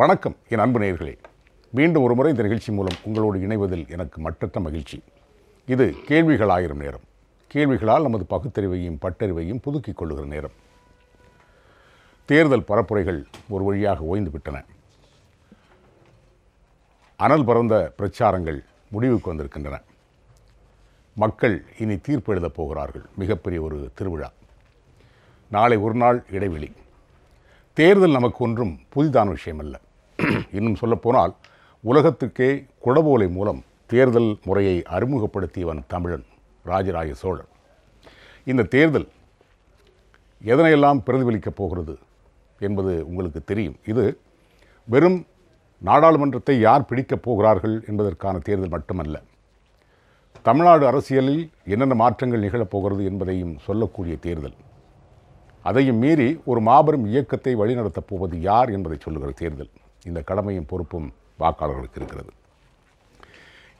வணக்கம் என் அன்பு நேயர்களே, மீண்டும் ஒரு முறை இந்த நிகழ்ச்சி மூலம் உங்களோடு இணைவதில் எனக்கு மற்றற்ற மகிழ்ச்சி. இது கேள்விகள் ஆயிரம் நேரம். கேள்விகளால் நமது பகுத்தறிவையும் பட்டறிவையும் புதுக்கிக் கொள்ளுகிற நேரம். தேர்தல் பரப்புரைகள் ஒரு வழியாக ஓய்ந்து விட்டன. அனல் பறந்த பிரச்சாரங்கள் முடிவுக்கு வந்திருக்கின்றன. மக்கள் இனி தீர்ப்பு எழுதப் போகிறார்கள். மிகப்பெரிய ஒரு திருவிழா. நாளை ஒரு நாள் இடைவெளி. தேர்தல் நமக்கு ஒன்றும் புதிதான விஷயம் அல்ல. இன்னும் சொல்லப்போனால் உலகத்துக்கே குடவோலை மூலம் தேர்தல் முறையை அறிமுகப்படுத்தியவன் தமிழன் ராஜராஜ சோழன். இந்த தேர்தல் எதனையெல்லாம் பிரதிபலிக்கப் போகிறது என்பது உங்களுக்கு தெரியும். இது வெறும் நாடாளுமன்றத்தை யார் பிடிக்கப் போகிறார்கள் என்பதற்கான தேர்தல் மட்டுமல்ல. தமிழ்நாடு அரசியலில் என்னென்ன மாற்றங்கள் நிகழப்போகிறது என்பதையும் சொல்லக்கூடிய தேர்தல். அதையும் மீறி ஒரு மாபெரும் இயக்கத்தை வழிநடத்தப் போவது யார் என்பதை சொல்லுகிற தேர்தல். இந்த கடமையும் பொறுப்பும் வாக்காளர்களுக்கு இருக்கிறது.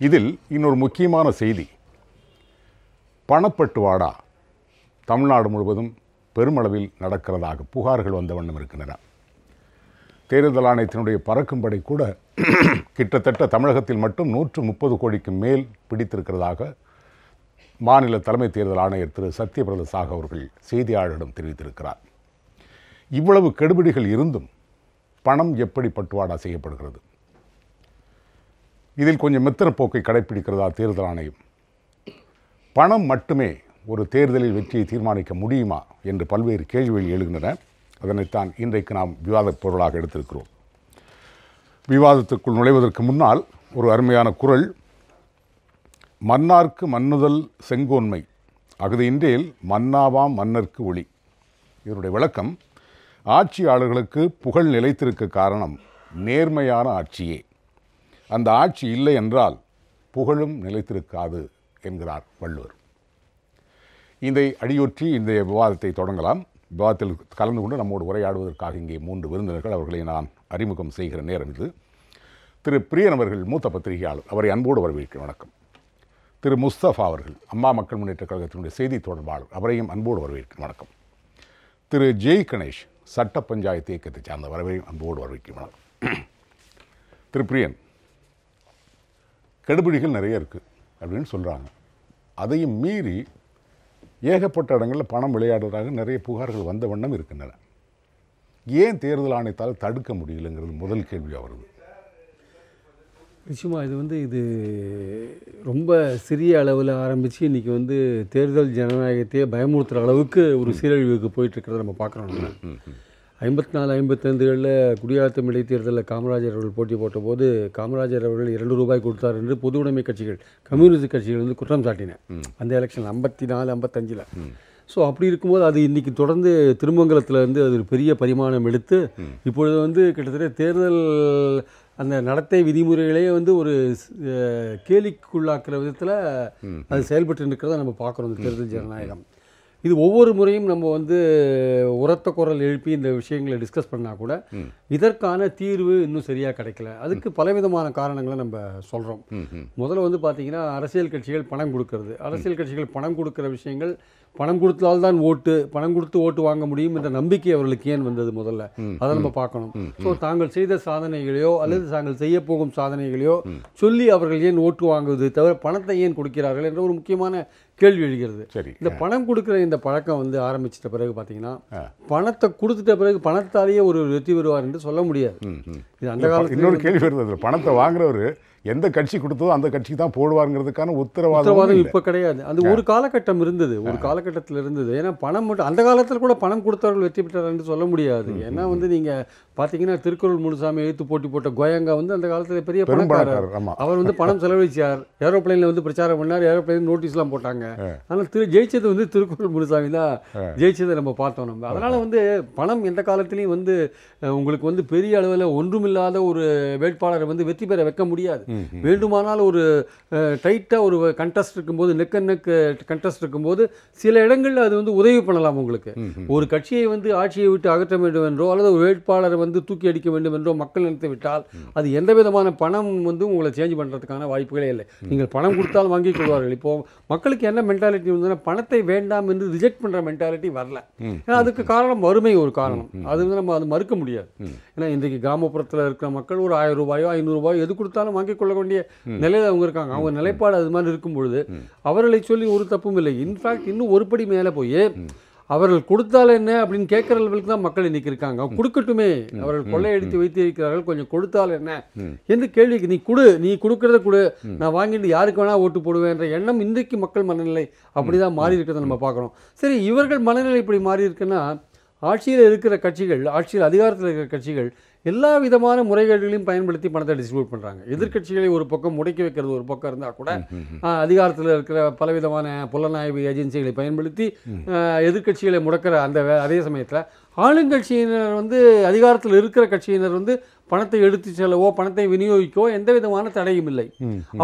இதில் இன்னொரு முக்கியமான செய்தி, பணப்பட்டுவாடா தமிழ்நாடு முழுவதும் பெருமளவில் நடக்கிறதாக புகார்கள் வந்த வண்ணம் இருக்கின்றன. தேர்தல் ஆணையத்தினுடைய பறக்கும்படை கூட கிட்டத்தட்ட தமிழகத்தில் மட்டும் 130 கோடிக்கு மேல் பிடித்திருக்கிறதாக மாநில தலைமை தேர்தல் ஆணையர் திரு சத்யபிரத சாகு அவர்கள் செய்தியாளரிடம் தெரிவித்திருக்கிறார். இவ்வளவு கெடுபிடிகள் இருந்தும் பணம் எப்படி பட்டுவாடா செய்யப்படுகிறது? இதில் கொஞ்சம் மெத்தன போக்கை கடைப்பிடிக்கிறதா தேர்தல் ஆணையம்? பணம் மட்டுமே ஒரு தேர்தலில் வெற்றியை தீர்மானிக்க முடியுமா என்று பல்வேறு கேள்விகள் எழுகின்றன. அதனைத்தான் இன்றைக்கு நாம் விவாதப் பொருளாக எடுத்திருக்கிறோம். விவாதத்துக்குள் நுழைவதற்கு முன்னால் ஒரு அருமையான குறள், மன்னார்க்கு மன்னுதல் செங்கோன்மை அகுதியின்றேல் மன்னாவாம் மன்னர்க்கு ஒளி. இதனுடைய விளக்கம், ஆட்சியாளர்களுக்கு புகழ் நிலைத்திருக்க காரணம் நேர்மையான ஆட்சியே. அந்த ஆட்சி இல்லை என்றால் புகழும் நிலைத்திருக்காது என்கிறார் வள்ளுவர். இதை அடியொற்றி இந்த விவாதத்தை தொடங்கலாம். விவாதத்தில் கலந்து கொண்டு நம்மோடு உரையாடுவதற்காக இங்கே 3 விருந்தினர்கள், அவர்களை நான் அறிமுகம் செய்கிற நேரம் இது. திரு பிரியன் அவர்கள் மூத்த பத்திரிகையாளர், அவரை அன்போடு வரவேற்கிறேன். வணக்கம். திரு முஸ்தபா அவர்கள் அம்மா மக்கள் முன்னேற்ற கழகத்தினுடைய செய்தி தொடர்பாளர், அவரையும் அன்போடு வரவேற்கிறேன். வணக்கம். திரு ஜெய் கணேஷ் சட்ட பஞ்சாயத்து இயக்கத்தை சார்ந்த, வரவையும் அன்போடு வரவேற்கிறேன். வணக்கம். திரு பிரியன், கெடுபிடிகள் நிறைய இருக்குது அப்படின்னு சொல்கிறாங்க. அதையும் மீறி ஏகப்பட்ட இடங்களில் பணம் விளையாடுவதாக நிறைய புகார்கள் வந்த வண்ணம் இருக்கின்றன. ஏன் தேர்தல் ஆணையத்தால் தடுக்க முடியலைங்கிறது முதல் கேள்வியாக வருது. நிச்சயமாக இது ரொம்ப சிறிய அளவில் ஆரம்பித்து இன்றைக்கி தேர்தல் ஜனநாயகத்தையே பயமுறுத்துகிற அளவுக்கு ஒரு சீரழிவுக்கு போயிட்டுருக்கிறத நம்ம பார்க்குறோம். 54, 55களில் குடியரசும் இடைத்தேர்தலில் காமராஜர் அவர்கள் போட்டி போட்டபோது காமராஜர் அவர்கள் 2 ரூபாய் கொடுத்தார் என்று பொது உடைமை கட்சிகள், கம்யூனிஸ்ட் கட்சிகள் குற்றம் சாட்டினேன் அந்த எலெக்ஷன் 54, 55. ஸோ அப்படி இருக்கும்போது அது இன்றைக்கி தொடர்ந்து திருமங்கலத்தில் அது ஒரு பெரிய பரிமாணம் எடுத்து இப்பொழுது கிட்டத்தட்ட தேர்தல் அந்த நடத்தை விதிமுறைகளையே ஒரு கேலிக்குள்ளாக்குற விதத்தில் அது செயல்பட்டு இருக்கிறத நம்ம பார்க்குறோம். இந்த தேர்தல் ஜனநாயகம் இது ஒவ்வொரு முறையும் நம்ம உரத்த குரல் எழுப்பி இந்த விஷயங்களை டிஸ்கஸ் பண்ணால் கூட இதற்கான தீர்வு இன்னும் சரியாக கிடைக்கல. அதுக்கு பலவிதமான காரணங்களை நம்ம சொல்கிறோம். முதல்ல பார்த்தீங்கன்னா, அரசியல் கட்சிகள் பணம் கொடுக்கறது. அரசியல் கட்சிகள் பணம் கொடுக்குற விஷயங்கள், பணம் கொடுத்தால்தான் ஓட்டு, பணம் கொடுத்து ஓட்டு வாங்க முடியும் என்ற நம்பிக்கை அவர்களுக்கு ஏன் வந்தது? முதல்ல அதை நம்ம பார்க்கணும். ஸோ தாங்கள் செய்த சாதனைகளையோ அல்லது தாங்கள் செய்ய போகும் சாதனைகளையோ சொல்லி அவர்கள் ஏன் ஓட்டு வாங்குவது தவிர பணத்தை ஏன் கொடுக்கிறார்கள் என்ற ஒரு முக்கியமான கேள்வி எழுகிறது. இந்த பணம் கொடுக்குற இந்த பழக்கம் ஆரம்பிச்சிட்ட பிறகு பார்த்தீங்கன்னா, பணத்தை கொடுத்துட்ட பிறகு பணத்தாலேயே ஒரு வெற்றி பெறுவார் என்று சொல்ல முடியாது. இது அந்த காலத்தில் இன்னொரு கேள்வி வருது, பணத்தை வாங்குறவர் எந்த கட்சி கொடுத்ததோ அந்த கட்சிக்கு தான் போடுவாருங்கிறதுக்கான உத்தரவாதம் இப்போ கிடையாது. அது ஒரு காலகட்டம் இருந்தது, ஒரு காலகட்டத்தில் இருந்தது. ஏன்னா பணம் மட்டும் அந்த காலத்தில் கூட பணம் கொடுத்தவர்கள் வெற்றி பெற்றார் என்று சொல்ல முடியாது. ஏன்னா நீங்கள் பார்த்தீங்கன்னா, திருக்குறள் முனுசாமி எழுத்து போட்டி போட்ட கோயங்கா அந்த காலத்தில் பெரிய பணக்காரர். அவர் பணம் செலவழிச்சார், ஏரோப்ளைனில் பிரச்சாரம் பண்ணார், ஏரோப்ளைன் நோட்டீஸ்லாம் போட்டாங்க. ஆனால் ஜெயிச்சது திருக்குறள் முனுசாமி தான் ஜெயிச்சதை நம்ம பார்த்தோம். நம்ம அதனால் பணம் எந்த காலத்திலையும் உங்களுக்கு பெரிய அளவில் ஒன்றுமில்லாத ஒரு வேட்பாளரை வெற்றி பெற வைக்க முடியாது. வேண்டுமானால் ஒரு டைட்டாக ஒரு கண்டெஸ்ட் இருக்கும்போது, நெக் அண்ட் நெக் கண்டெஸ்ட் இருக்கும்போது சில இடங்களில் அது உதவி பண்ணலாம் உங்களுக்கு. ஒரு கட்சியை ஆட்சியை விட்டு அகற்ற வேண்டும் என்றோ அல்லது ஒரு வேட்பாளரை வந்து தூக்கி அடிக்க வேண்டும் என்றோ மக்கள் நினைத்து விட்டால் அது எந்த விதமான பணம் வந்து உங்களை சேஞ்ச் பண்ணுறதுக்கான வாய்ப்புகளே இல்லை. நீங்கள் பணம் கொடுத்தால் வாங்கிக் கொள்வார்கள். இப்போது மக்களுக்கு என்ன மென்டாலிட்டி இருந்ததுன்னா பணத்தை வேண்டாம் என்று ரிஜெக்ட் பண்ணுற மென்டாலிட்டி வரல. ஏன்னா அதுக்கு காரணம் வறுமை ஒரு காரணம். அது வந்து நம்ம அது மறுக்க முடியாது. ஏன்னா இன்றைக்கு கிராமப்புறத்தில் இருக்கிற மக்கள் ஒரு 1000 ரூபாயோ 500 ரூபாயோ எது கொடுத்தாலும் வாங்கிக் கொள்ள வேண்டிய நிலையில் அவங்க இருக்காங்க. அவங்க நிலைப்பாடு அது மாதிரி இருக்கும் பொழுது அவர்களை சொல்லி ஒரு தப்பும் இல்லை. இன்ஃபேக்ட் இன்னும் ஒரு படி மேலே போய் அவர்கள் கொடுத்தால் என்ன அப்படின்னு கேட்குற லெவலுக்கு தான் மக்கள் இன்னைக்கு இருக்காங்க. கொடுக்கட்டுமே, அவர்கள் கொள்ளையடித்து வைத்திருக்கிறார்கள், கொஞ்சம் கொடுத்தால் என்ன என்று கேள்விக்கு நீ கொடுக்கறத கொடு, நான் வாங்கிட்டு யாருக்கு வேணா ஓட்டு போடுவேன்ற எண்ணம் இன்றைக்கு மக்கள் மனநிலை அப்படிதான் மாறி இருக்கிறத நம்ம பார்க்குறோம். சரி, இவர்கள் மனநிலை இப்படி மாறி இருக்குன்னா ஆட்சியில் இருக்கிற கட்சிகள், ஆட்சியில் அதிகாரத்தில் இருக்கிற கட்சிகள் எல்லா விதமான முறைகேடுகளையும் பயன்படுத்தி பணத்தை டிஸ்ட்ரிபியூட் பண்ணுறாங்க. எதிர்க்கட்சிகளை ஒரு பக்கம் முடக்கி வைக்கிறது ஒரு பக்கம் இருந்தால் கூட அதிகாரத்தில் இருக்கிற பலவிதமான புலனாய்வு ஏஜென்சிகளை பயன்படுத்தி எதிர்க்கட்சிகளை முடக்கிற அந்த அதே சமயத்தில் ஆளுங்கட்சியினர் வந்து அதிகாரத்தில் இருக்கிற கட்சியினர் வந்து பணத்தை எடுத்து செல்லவோ பணத்தை விநியோகிக்கவோ எந்த விதமான தடையும் இல்லை.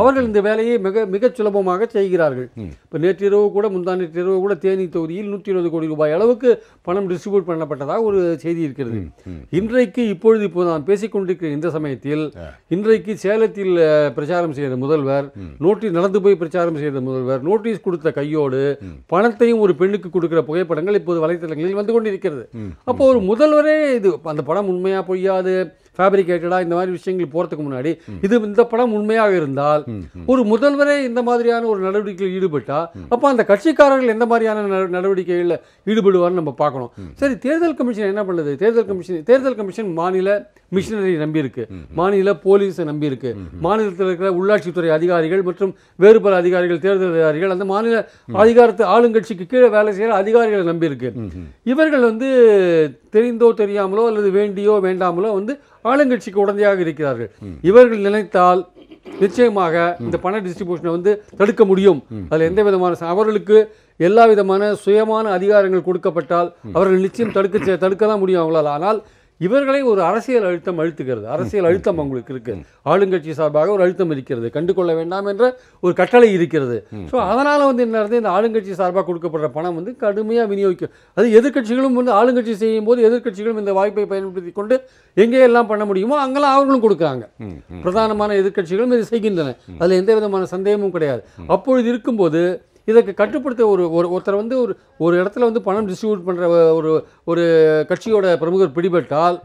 அவர்கள் இந்த வேலையை மிகச் சுலபமாக செய்கிறார்கள். இப்போ நேற்றிரவு கூட முந்தானேற்றிரவு கூட தேனி தொகுதியில் 120 கோடி ரூபாய் அளவுக்கு பணம் டிஸ்ட்ரிபியூட் பண்ணப்பட்டதாக ஒரு செய்தி இருக்கிறது. இன்றைக்கு இப்போது நான் பேசிக்கொண்டிருக்கிற இந்த சமயத்தில் இன்றைக்கு சேலத்தில் பிரச்சாரம் செய்த முதல்வர், நடந்து போய் பிரச்சாரம் செய்த முதல்வர் நோட்டீஸ் கொடுத்த கையோடு பணத்தையும் ஒரு பெண்ணுக்கு கொடுக்கிற புகைப்படங்கள் இப்போது வலைத்தளங்களில் வந்து கொண்டிருக்கிறது. அப்போ ஒரு முதல்வரே இது அந்த படம் உண்மையா பொய்யாது ஃபேப்ரிகேட்டடா இந்த மாதிரி விஷயங்கள் போகிறதுக்கு முன்னாடி இந்த படம் உண்மையாக இருந்தால் ஒரு முதல்வரே இந்த மாதிரியான ஒரு நடவடிக்கையில் ஈடுபட்டால் அப்போ அந்த கட்சிக்காரர்கள் எந்த மாதிரியான நடவடிக்கைகளில் ஈடுபடுவார்னு நம்ம பார்க்கணும். சரி, தேர்தல் கமிஷன் என்ன பண்ணுது? தேர்தல் கமிஷன் மாநில மிஷினரி நம்பியிருக்கு, மாநில போலீஸை நம்பியிருக்கு, மாநிலத்தில் இருக்கிற உள்ளாட்சித்துறை அதிகாரிகள் மற்றும் வேறு பல அதிகாரிகள், தேர்தல் அதிகாரிகள், அந்த மாநில அதிகாரத்தை ஆளுங்கட்சிக்கு கீழே வேலை செய்கிற அதிகாரிகளை நம்பியிருக்கு. இவர்கள் வந்து தெரிந்தோ தெரியாமலோ அல்லது வேண்டியோ வேண்டாமலோ வந்து ஆளுங்கட்சிக்கு உடந்தையாக இருக்கிறார்கள். இவர்கள் நினைத்தால் நிச்சயமாக இந்த பண டிஸ்ட்ரிபியூஷனை வந்து தடுக்க முடியும். அதில் எந்த விதமான அவர்களுக்கு எல்லா விதமான சுயமான அதிகாரங்கள் கொடுக்கப்பட்டால் அவர்கள் நிச்சயம் தடுக்க தான் முடியும் அவங்களால். ஆனால் இவர்களை ஒரு அரசியல் அழுத்தம் அழுத்துகிறது. அரசியல் அழுத்தம் அவங்களுக்கு இருக்கு. ஆளுங்கட்சி சார்பாக ஒரு அழுத்தம் இருக்கிறது, கண்டுகொள்ள வேண்டாம் என்ற ஒரு கட்டளை இருக்கிறது. ஸோ அதனால் வந்து என்ன நடந்தது, இந்த ஆளுங்கட்சி சார்பாக கொடுக்கப்படுற பணம் வந்து கடுமையாக விநியோகிக்கும். அது எதிர்க்கட்சிகளும் வந்து ஆளுங்கட்சி செய்யும் போது எதிர்க்கட்சிகளும் இந்த வாய்ப்பை பயன்படுத்தி கொண்டு எங்கேயெல்லாம் பண்ண முடியுமோ அங்கெல்லாம் அவர்களும் கொடுக்குறாங்க. பிரதானமான எதிர்க்கட்சிகளும் இதை செய்கின்றன. அதில் எந்த விதமான சந்தேகமும் கிடையாது. அப்பொழுது இருக்கும்போது இதற்கு கட்டுப்படுத்த ஒருத்தர் வந்து ஒரு இடத்துல வந்து பணம் டிஸ்ட்ரிபியூட் பண்ணுற ஒரு கட்சியோட பிரமுகர் பிடிபட்டால்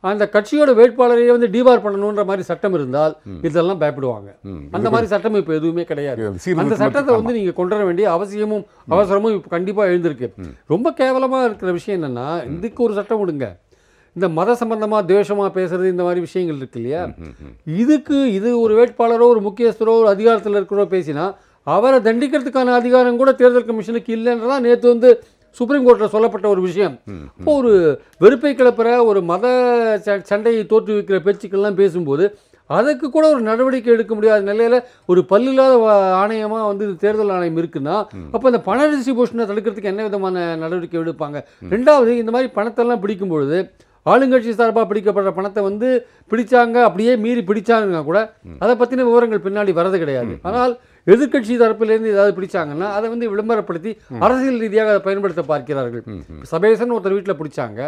அந்த கட்சியோட வேட்பாளரையே வந்து டிபார் பண்ணணுன்ற மாதிரி சட்டம் இருந்தால் இதெல்லாம் பயப்படுவாங்க. அந்த மாதிரி சட்டம் இப்போ எதுவுமே கிடையாது. அந்த சட்டத்தை வந்து நீங்கள் கொண்டு வர வேண்டிய அவசரமும் இப்போ கண்டிப்பாக எழுந்திருக்கு. ரொம்ப கேவலமாக இருக்கிற விஷயம் என்னென்னா, இதுக்கு ஒரு சட்டம் விடுங்க, இந்த மத சம்பந்தமாக துவேஷமாக பேசுறது இந்த மாதிரி விஷயங்கள் இருக்கு இல்லையா, இது ஒரு வேட்பாளரோ ஒரு முக்கியஸ்தரோ ஒரு அதிகாரத்தில் இருக்கிறோ பேசினா அவரை தண்டிக்கிறதுக்கான அதிகாரம் கூட தேர்தல் கமிஷனுக்கு இல்லைன்றதான் நேற்று வந்து சுப்ரீம் கோர்ட்டில் சொல்லப்பட்ட ஒரு விஷயம். இப்போ ஒரு வெறுப்பை கிளப்புற ஒரு மத சண்டையை தோற்றுவிக்கிற பேச்சுக்கள்லாம் பேசும்போது அதுக்கு கூட ஒரு நடவடிக்கை எடுக்க முடியாத நிலையில் ஒரு பல்லில்லாத ஆணையமாக வந்து தேர்தல் ஆணையம் இருக்குன்னா அப்போ இந்த பண டிஸ்ட்ரிபியூஷனை தடுக்கிறதுக்கு என்ன விதமான நடவடிக்கை எடுப்பாங்க? ரெண்டாவது, இந்த மாதிரி பணத்தெல்லாம் பிடிக்கும் பொழுது ஆளுங்கட்சி சார்பாக பிடிக்கப்படுற பணத்தை வந்து பிடிச்சாங்க, அப்படியே மீறி பிடிச்சாங்கன்னா கூட அதை பற்றின விவரங்கள் பின்னாடி வரது கிடையாது. ஆனால் எதிர்க்கட்சி தரப்பிலேருந்து ஏதாவது பிடிச்சாங்கன்னா அதை வந்து விளம்பரப்படுத்தி அரசியல் ரீதியாக அதை பயன்படுத்த பார்க்கிறார்கள். சபேசன் ஒருத்தர் வீட்டில் பிடிச்சாங்க,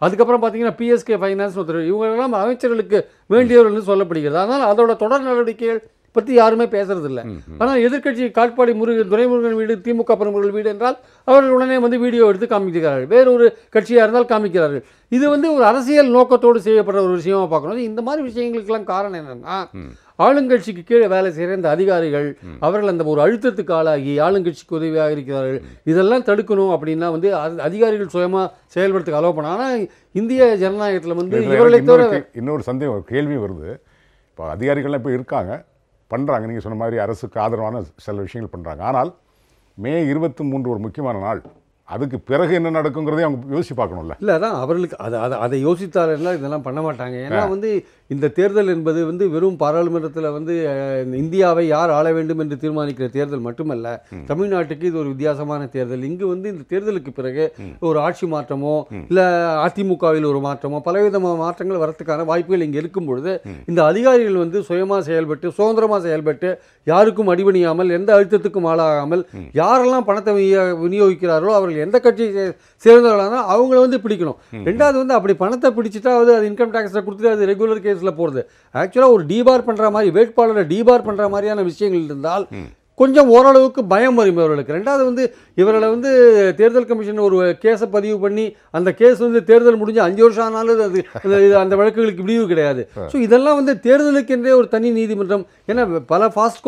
அதுக்கப்புறம் பார்த்தீங்கன்னா பிஎஸ்கே ஃபைனான்ஸ் ஒருத்தர், இவங்களெல்லாம் அமைச்சர்களுக்கு வேண்டியவர்கள் சொல்லப்படுகிறது. ஆனால் அதோட தொடர் நடவடிக்கைகள் பற்றி யாருமே பேசுறதில்லை. ஆனால் எதிர்க்கட்சி காட்பாடி துரைமுருகன் வீடு, திமுக பிரமுகர்கள் வீடு என்றால் அவர்கள் உடனே வந்து வீடியோ எடுத்து காமிக்கிறார்கள், வேறொரு கட்சியாக இருந்தால் காமிக்கிறார்கள். இது வந்து ஒரு அரசியல் நோக்கத்தோடு செய்யப்படுற ஒரு விஷயமா பார்க்கணும். இந்த மாதிரி விஷயங்களுக்கெல்லாம் காரணம் என்னன்னா, ஆளுங்கட்சிக்கு கீழே வேலை செய்கிற இந்த அதிகாரிகள் அவர்கள் அந்த ஒரு அழுத்தத்துக்கு ஆளாகி ஆளுங்கட்சிக்கு உதவியாக இருக்கிறார்கள். இதெல்லாம் தடுக்கணும் அப்படின்னா வந்து அதிகாரிகள் சுயமாக செயல்படுறதுக்கு அலோவ் பண்ண. ஆனால் இந்திய ஜனநாயகத்தில் வந்து இவர்களை தவிர இன்னொரு சந்தேகம் கேள்வி வருது. இப்போ அதிகாரிகள்லாம் இப்போ இருக்காங்க, பண்ணுறாங்க, நீங்கள் சொன்ன மாதிரி அரசுக்கு ஆதரவான சில விஷயங்கள் பண்ணுறாங்க. ஆனால் மே 23 ஒரு முக்கியமான நாள், அதுக்கு பிறகு என்ன நடக்குங்கிறதே அவங்க யோசிச்சு பார்க்கணும்ல. இல்லை, அதான் அவர்களுக்கு அதை யோசித்தார்கள் இதெல்லாம் பண்ண மாட்டாங்க. ஏன்னா வந்து இந்த தேர்தல் என்பது வந்து வெறும் பாராளுமன்றத்தில் வந்து இந்தியாவை யார் ஆள வேண்டும் என்று தீர்மானிக்கிற தேர்தல் மட்டுமல்ல, தமிழ்நாட்டுக்கு இது ஒரு வித்தியாசமான தேர்தல். இங்கு வந்து இந்த தேர்தலுக்கு பிறகு ஒரு ஆட்சி மாற்றமோ இல்லை அதிமுகவில் ஒரு மாற்றமோ பலவிதமான மாற்றங்கள் வரத்துக்கான வாய்ப்புகள் இங்கே இருக்கும் பொழுது இந்த அதிகாரிகள் வந்து சுயமாக செயல்பட்டு சுதந்திரமாக செயல்பட்டு யாருக்கும் அடிபணியாமல் எந்த அழுத்தத்துக்கும் ஆளாகாமல் யாரெல்லாம் பணத்தை விநியோகிக்கிறார்களோ அவர்கள் எந்த கட்சியை சேர்ந்தவர்களான அவங்கள வந்து பிடிக்கணும். ரெண்டாவது வந்து அப்படி பணத்தை பிடிச்சிட்டா அது இன்கம் டேக்ஸில் கொடுத்துட்டு அது ரெகுலர் கேஸில் போகிறது. ஆக்சுவலாக ஒரு டீபார் பண்ணுற மாதிரி வேட்பாளரை டீபார் பண்ணுற மாதிரியான விஷயங்கள் இருந்தால் கொஞ்சம் ஓரளவுக்கு பயம் வரும் இவர்களுக்கு. ரெண்டாவது வந்து இவர்களை வந்து தேர்தல் கமிஷன் ஒரு கேஸை பதிவு பண்ணி அந்த கேஸ் வந்து தேர்தல் முடிஞ்சு 5 வருஷம் ஆனாலும் அது அந்த வழக்குகளுக்கு விடிவு கிடையாது. ஸோ இதெல்லாம் வந்து தேர்தலுக்கென்றே ஒரு தனி நீதிமன்றம், ஏன்னா பல ஃபாஸ்ட்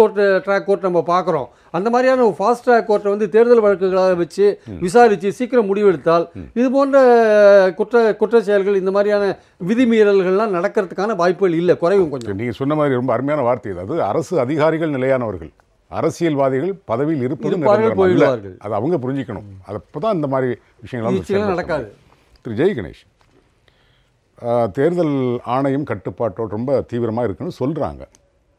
ட்ராக் கோர்ட் நம்ம பார்க்குறோம். அந்த மாதிரியான ஒரு ஃபாஸ்ட் ட்ராக் கோர்ட்டை வந்து தேர்தல் வழக்குகளாக வச்சு விசாரித்து சீக்கிரம் முடிவெடுத்தால் இது போன்ற குற்ற செயல்கள் இந்த மாதிரியான விதிமீறல்கள்லாம் நடக்கிறதுக்கான வாய்ப்புகள் இல்லை, குறைவும் கொஞ்சம். நீங்கள் சொன்ன மாதிரி ரொம்ப அருமையான வார்த்தை. அது அரசு அதிகாரிகள் நிலையானவர்கள், அரசியல்வாதிகள் பதவியில் இருப்பது அது அவங்க புரிஞ்சிக்கணும். அது அப்போதான் இந்த மாதிரி விஷயங்கள்லாம் நடக்காது. திரு ஜெய் கணேஷ், தேர்தல் ஆணையம் கட்டுப்பாட்டோடு ரொம்ப தீவிரமாக இருக்குன்னு சொல்கிறாங்க,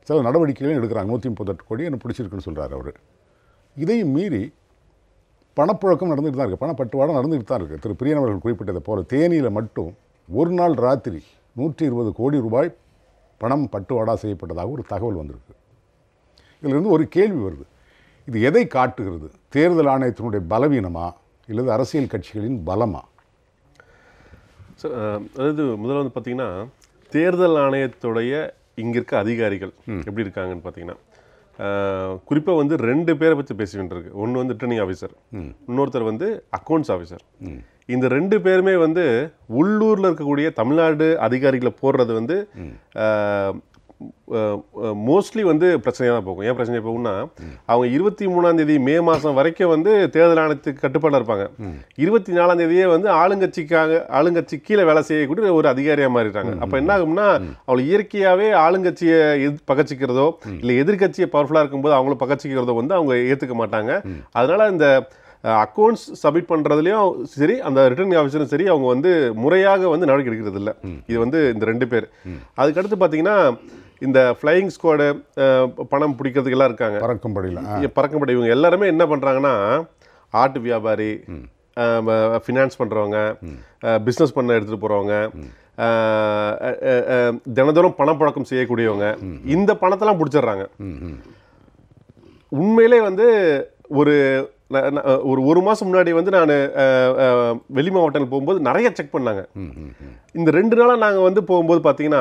சில நடவடிக்கைகளும் எடுக்கிறாங்க. 138 கோடி எனக்கு பிடிச்சிருக்குன்னு சொல்கிறார் அவர். இதையும் மீறி பணப்புழக்கம் நடந்துகிட்டு தான் இருக்குது, பணப்பட்டுவாடம் நடந்துகிட்டு தான் இருக்குது. திரு பிரியன் அவர்கள் குறிப்பிட்டதை போல தேனியில் மட்டும் ஒரு நாள் ராத்திரி 120 கோடி ரூபாய் பணம் பட்டுவாடா செய்யப்பட்டதாக ஒரு தகவல் வந்திருக்கு. இதிலிருந்து ஒரு கேள்வி வருது, இது எதை காட்டுகிறது? தேர்தல் ஆணையத்தினுடைய பலவீனமா இல்லது அரசியல் கட்சிகளின் பலமா? அதாவது முதல்ல வந்து பார்த்தீங்கன்னா தேர்தல் ஆணையத்துடைய இங்கே இருக்க அதிகாரிகள் எப்படி இருக்காங்கன்னு பார்த்தீங்கன்னா குறிப்பாக வந்து 2 பேரை பற்றி பேச வேண்டியிருக்கு. ஒன்று வந்து ரிட்டர்னிங் ஆஃபீஸர், இன்னொருத்தர் வந்து அக்கௌண்ட்ஸ் ஆஃபீஸர். இந்த 2 பேருமே வந்து உள்ளூரில் இருக்கக்கூடிய தமிழ்நாடு அதிகாரிகளை போடுறது வந்து மோஸ்ட்லி வந்து பிரச்சனையாக தான் போகும். ஏன் பிரச்சனையாக போகும்னா அவங்க 23ஆம் தேதி மே மாதம் வரைக்கும் வந்து தேர்தல் ஆணையத்துக்கு கட்டுப்பாடில் இருப்பாங்க. 24ஆம் தேதியே வந்து ஆளுங்கட்சி கீழே வேலை செய்யக்கூடிய ஒரு அதிகாரியாக மாறிடுறாங்க. அப்போ என்ன ஆகும்னா அவளை இயற்கையாகவே ஆளுங்கட்சியை பகச்சிக்கிறதோ இல்லை எதிர்கட்சியை பவர்ஃபுல்லாக இருக்கும்போது அவங்கள பகச்சிக்கிறதோ வந்து அவங்க ஏற்றுக்க மாட்டாங்க. அதனால் இந்த அக்கௌண்ட்ஸ் சப்மிட் பண்ணுறதுலையும் சரி அந்த ரிட்டர்னிங் ஆஃபீஸரும் சரி அவங்க வந்து முறையாக வந்து நடவடிக்கை எடுக்கிறது இல்லை. இது வந்து இந்த 2 பேர். அதுக்கடுத்து பார்த்தீங்கன்னா இந்த ஃப்ளையிங் ஸ்குவாடு பணம் பிடிக்கிறதுக்கு எல்லாம் இருக்காங்க, பறக்கும்படை. இவங்க எல்லாருமே என்ன பண்ணுறாங்கன்னா ஆட்டு வியாபாரி, ஃபினான்ஸ் பண்ணுறவங்க, பிஸ்னஸ் பண்ண எடுத்துகிட்டு போகிறவங்க, தினந்தோறும் பணப்பழக்கம் செய்யக்கூடியவங்க, இந்த பணத்தெல்லாம் பிடிச்சிடுறாங்க. உண்மையிலே வந்து ஒரு மாதம் முன்னாடி வந்து நான் வெளி மாவட்டங்கள் போகும்போது நிறைய செக் பண்ணாங்க. இந்த 2 நாளாக நாங்கள் வந்து போகும்போது பார்த்தீங்கன்னா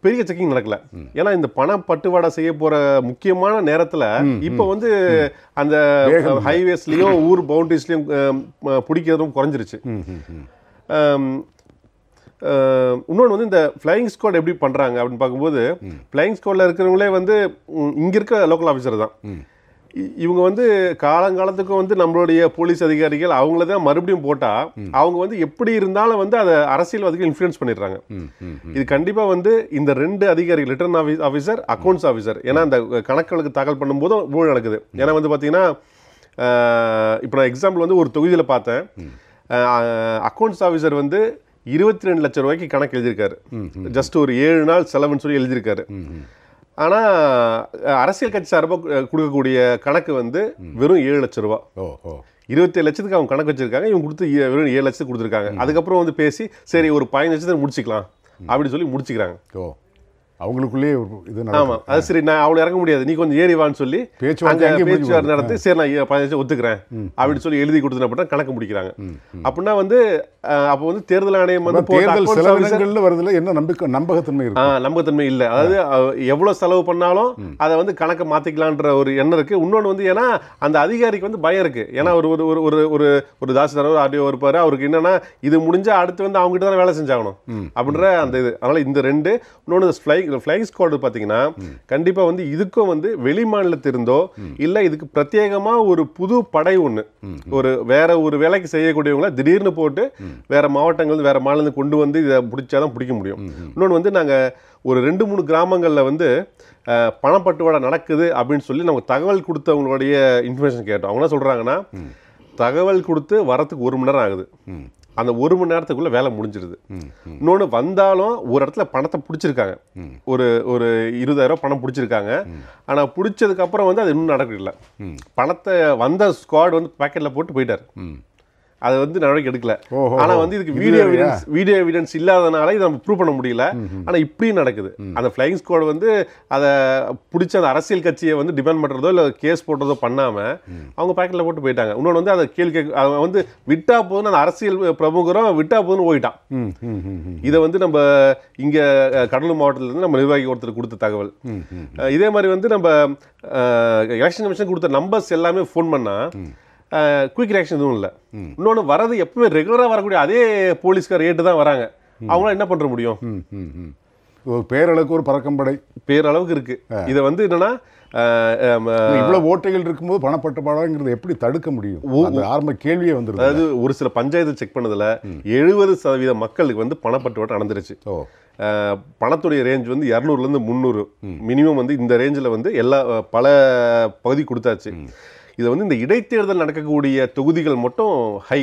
பெரிய செக்கிங் நடக்கல. ஏன்னா இந்த பணம் பட்டுவாடா செய்ய போகிற முக்கியமான நேரத்தில் இப்போ வந்து அந்த ஹைவேஸ்லேயும் ஊர் பவுண்டரிஸ்லேயும் பிடிக்கிறதும் குறைஞ்சிருச்சு. இன்னொன்று வந்து இந்த ஃப்ளையிங் ஸ்குவாட் எப்படி பண்ணுறாங்க அப்படின்னு பார்க்கும்போது ஃப்ளையிங் ஸ்குவாடில் இருக்கிறவங்களே வந்து இங்கே இருக்க லோக்கல் ஆஃபீஸர் தான். இவங்க வந்து காலங்காலத்துக்கும் வந்து நம்மளுடைய போலீஸ் அதிகாரிகள் அவங்கள தான் மறுபடியும் போட்டால் அவங்க வந்து எப்படி இருந்தாலும் வந்து அதை அரசியல்வாதிகள் இன்ஃப்ளூயன்ஸ் பண்ணிடுறாங்க. இது கண்டிப்பாக வந்து இந்த 2 அதிகாரிகள் ரிட்டர்ன் ஆஃபீஸர், அக்கௌண்ட்ஸ் ஆஃபீஸர், ஏன்னா அந்த கணக்குகளுக்கு தாக்கல் பண்ணும்போதும் ஊழல் நடக்குது. ஏன்னா வந்து பார்த்தீங்கன்னா இப்போ நான் எக்ஸாம்பிள் வந்து ஒரு தொகுதியில் பார்த்தேன், அக்கௌண்ட்ஸ் ஆஃபீஸர் வந்து 22 லட்சம் ரூபாய்க்கு கணக்கு எழுதியிருக்காரு. ஜஸ்ட் ஒரு 7 நாள் செலவுன்னு சொல்லி எழுதியிருக்காரு. ஆனால் அரசியல் கட்சி சார்பாக கொடுக்கக்கூடிய கணக்கு வந்து வெறும் 7 லட்சம் ரூபா. 27 லட்சத்துக்கு அவங்க கணக்கு வச்சிருக்காங்க, இவங்க கொடுத்து வெறும் 7 லட்சத்துக்கு கொடுத்துருக்காங்க. அதுக்கப்புறம் வந்து பேசி சரி ஒரு 15 லட்சத்தை முடிச்சிக்கலாம் அப்படின்னு சொல்லி முடிச்சுக்கிறாங்க. அவங்களுக்குள்ளே இது. ஆமாம், அது சரி நான் அவ்வளோ இறங்க முடியாது, நீ கொஞ்சம் ஏறிவான்னு சொல்லி பேச்சுவார்த்தை நடத்தி சரி நான் 15 லட்சம் ஒத்துக்கிறேன் அப்படின்னு சொல்லி எழுதி கொடுத்துனா கணக்கு முடிக்கிறாங்க. அப்படின்னா வந்து அப்போ வந்து தேர்தல் ஆணையம் வந்து வருதுல என்ன நம்பகத்தன்மை இருக்கு? நம்பகத்தன்மை இல்லை. அதாவது எவ்வளோ செலவு பண்ணாலும் அதை வந்து கணக்கை மாற்றிக்கலான்ற ஒரு எண்ணம் இருக்குது. இன்னொன்று வந்து ஏன்னா அந்த அதிகாரிக்கு வந்து பயம் இருக்குது. ஏன்னா ஒரு தாசில்தார் ஆர்டிஓ இருப்பார், அவருக்கு என்னன்னா இது முடிஞ்சா அடுத்து வந்து அவங்ககிட்ட தான் வேலை செஞ்சாகணும் அப்படின்ற அந்த இது. அதனால் இந்த 2 இன்னொன்று ஃப்ளைங் ஸ்குவாட் பார்த்தீங்கன்னா கண்டிப்பாக வந்து இதுக்கும் வந்து வெளி மாநிலத்திலிருந்தோ இல்லை இதுக்கு பிரத்யேகமாக ஒரு புது படை ஒன்று வேற ஒரு வேலைக்கு செய்யக்கூடியவங்கள திடீர்னு போட்டு வேற மாவட்டங்கள் வேற மாநிலம் கொண்டு வந்து இதை பிடிச்சாதான் பிடிக்க முடியும். இன்னொன்று வந்து நாங்கள் ஒரு 2-3 கிராமங்களில் வந்து பணப்பட்டுவாடா நடக்குது அப்படின்னு சொல்லி நமக்கு தகவல் கொடுத்தவங்களுடைய இன்ஃபர்மேஷன் கேட்டோம். அவங்க என்ன சொல்கிறாங்கன்னா தகவல் கொடுத்து வரத்துக்கு 1 மணி நேரம் ஆகுது, அந்த 1 மணி நேரத்துக்குள்ள வேலை முடிஞ்சிருது. இன்னொன்று வந்தாலும் ஒரு இடத்துல பணத்தை பிடிச்சிருக்காங்க, ஒரு 20,000 பணம் பிடிச்சிருக்காங்க. ஆனால் பிடிச்சதுக்கு அப்புறம் வந்து அது இன்னும் நடக்கல. பணத்தை வந்த ஸ்குவாட் வந்து பாக்கெட்ல போட்டு போயிட்டார். அதை வந்து நடவடிக்கை எடுக்கல. ஆனா வந்து இதுக்கு வீடியோ எவிடன்ஸ் இல்லாதனால இதை நம்ம ப்ரூவ் பண்ண முடியல. ஆனா இப்படியும் நடக்குது. அந்த ஃப்ளையிங் ஸ்குவாட் வந்து அதை பிடிச்ச அந்த அரசியல் கட்சியை வந்து டிபெண்ட் பண்றதோ இல்லை கேஸ் போடுறதோ பண்ணாம அவங்க பாக்கெட்ல போட்டு போயிட்டாங்க. இன்னொன்று வந்து அதை கேள்வி அவன் வந்து விட்டா போதுன்னு அந்த அரசியல் பிரமுகரும் விட்டா போதுன்னு போயிட்டான். இதை வந்து நம்ம இங்க கடலூர் மாவட்டத்துல இருந்து நம்ம நிர்வாகி ஒருத்தர் கொடுத்த தகவல். இதே மாதிரி வந்து நம்ம எலெக்ஷன் கமிஷன் கொடுத்த நம்பர்ஸ் எல்லாமே ஃபோன் பண்ணா குயிக் ரியாக்ஷன் எதுவும் இல்லை. இன்னொன்று வரது எப்பவுமே ரெகுலராக வரக்கூடிய அதே போலீஸ்கார் ரேட்டு தான் வராங்க. அவங்களாம் என்ன பண்ண முடியும்? பேரளவுக்கு ஒரு பறக்கம்படை பேரளவுக்கு இருக்கு. இதை வந்து என்னன்னா இவ்வளவு ஓட்டைகள் இருக்கும்போது பணப்பட்டுப்பாடாங்கிறது எப்படி தடுக்க முடியும்? ஆரம்ப கேள்வியே வந்துருது. அதாவது ஒரு சில பஞ்சாயத்து செக் பண்ணதுல 70% மக்களுக்கு வந்து பணப்பட்டுப்பாடு நடந்துருச்சு. பணத்துடைய ரேஞ்ச் வந்து 200லேருந்து 300 மினிமம் வந்து இந்த ரேஞ்சில் வந்து பல பகுதி கொடுத்தாச்சு. இதை வந்து இந்த இடைத்தேர்தல் நடக்கக்கூடிய தொகுதிகள் மட்டும் ஹை.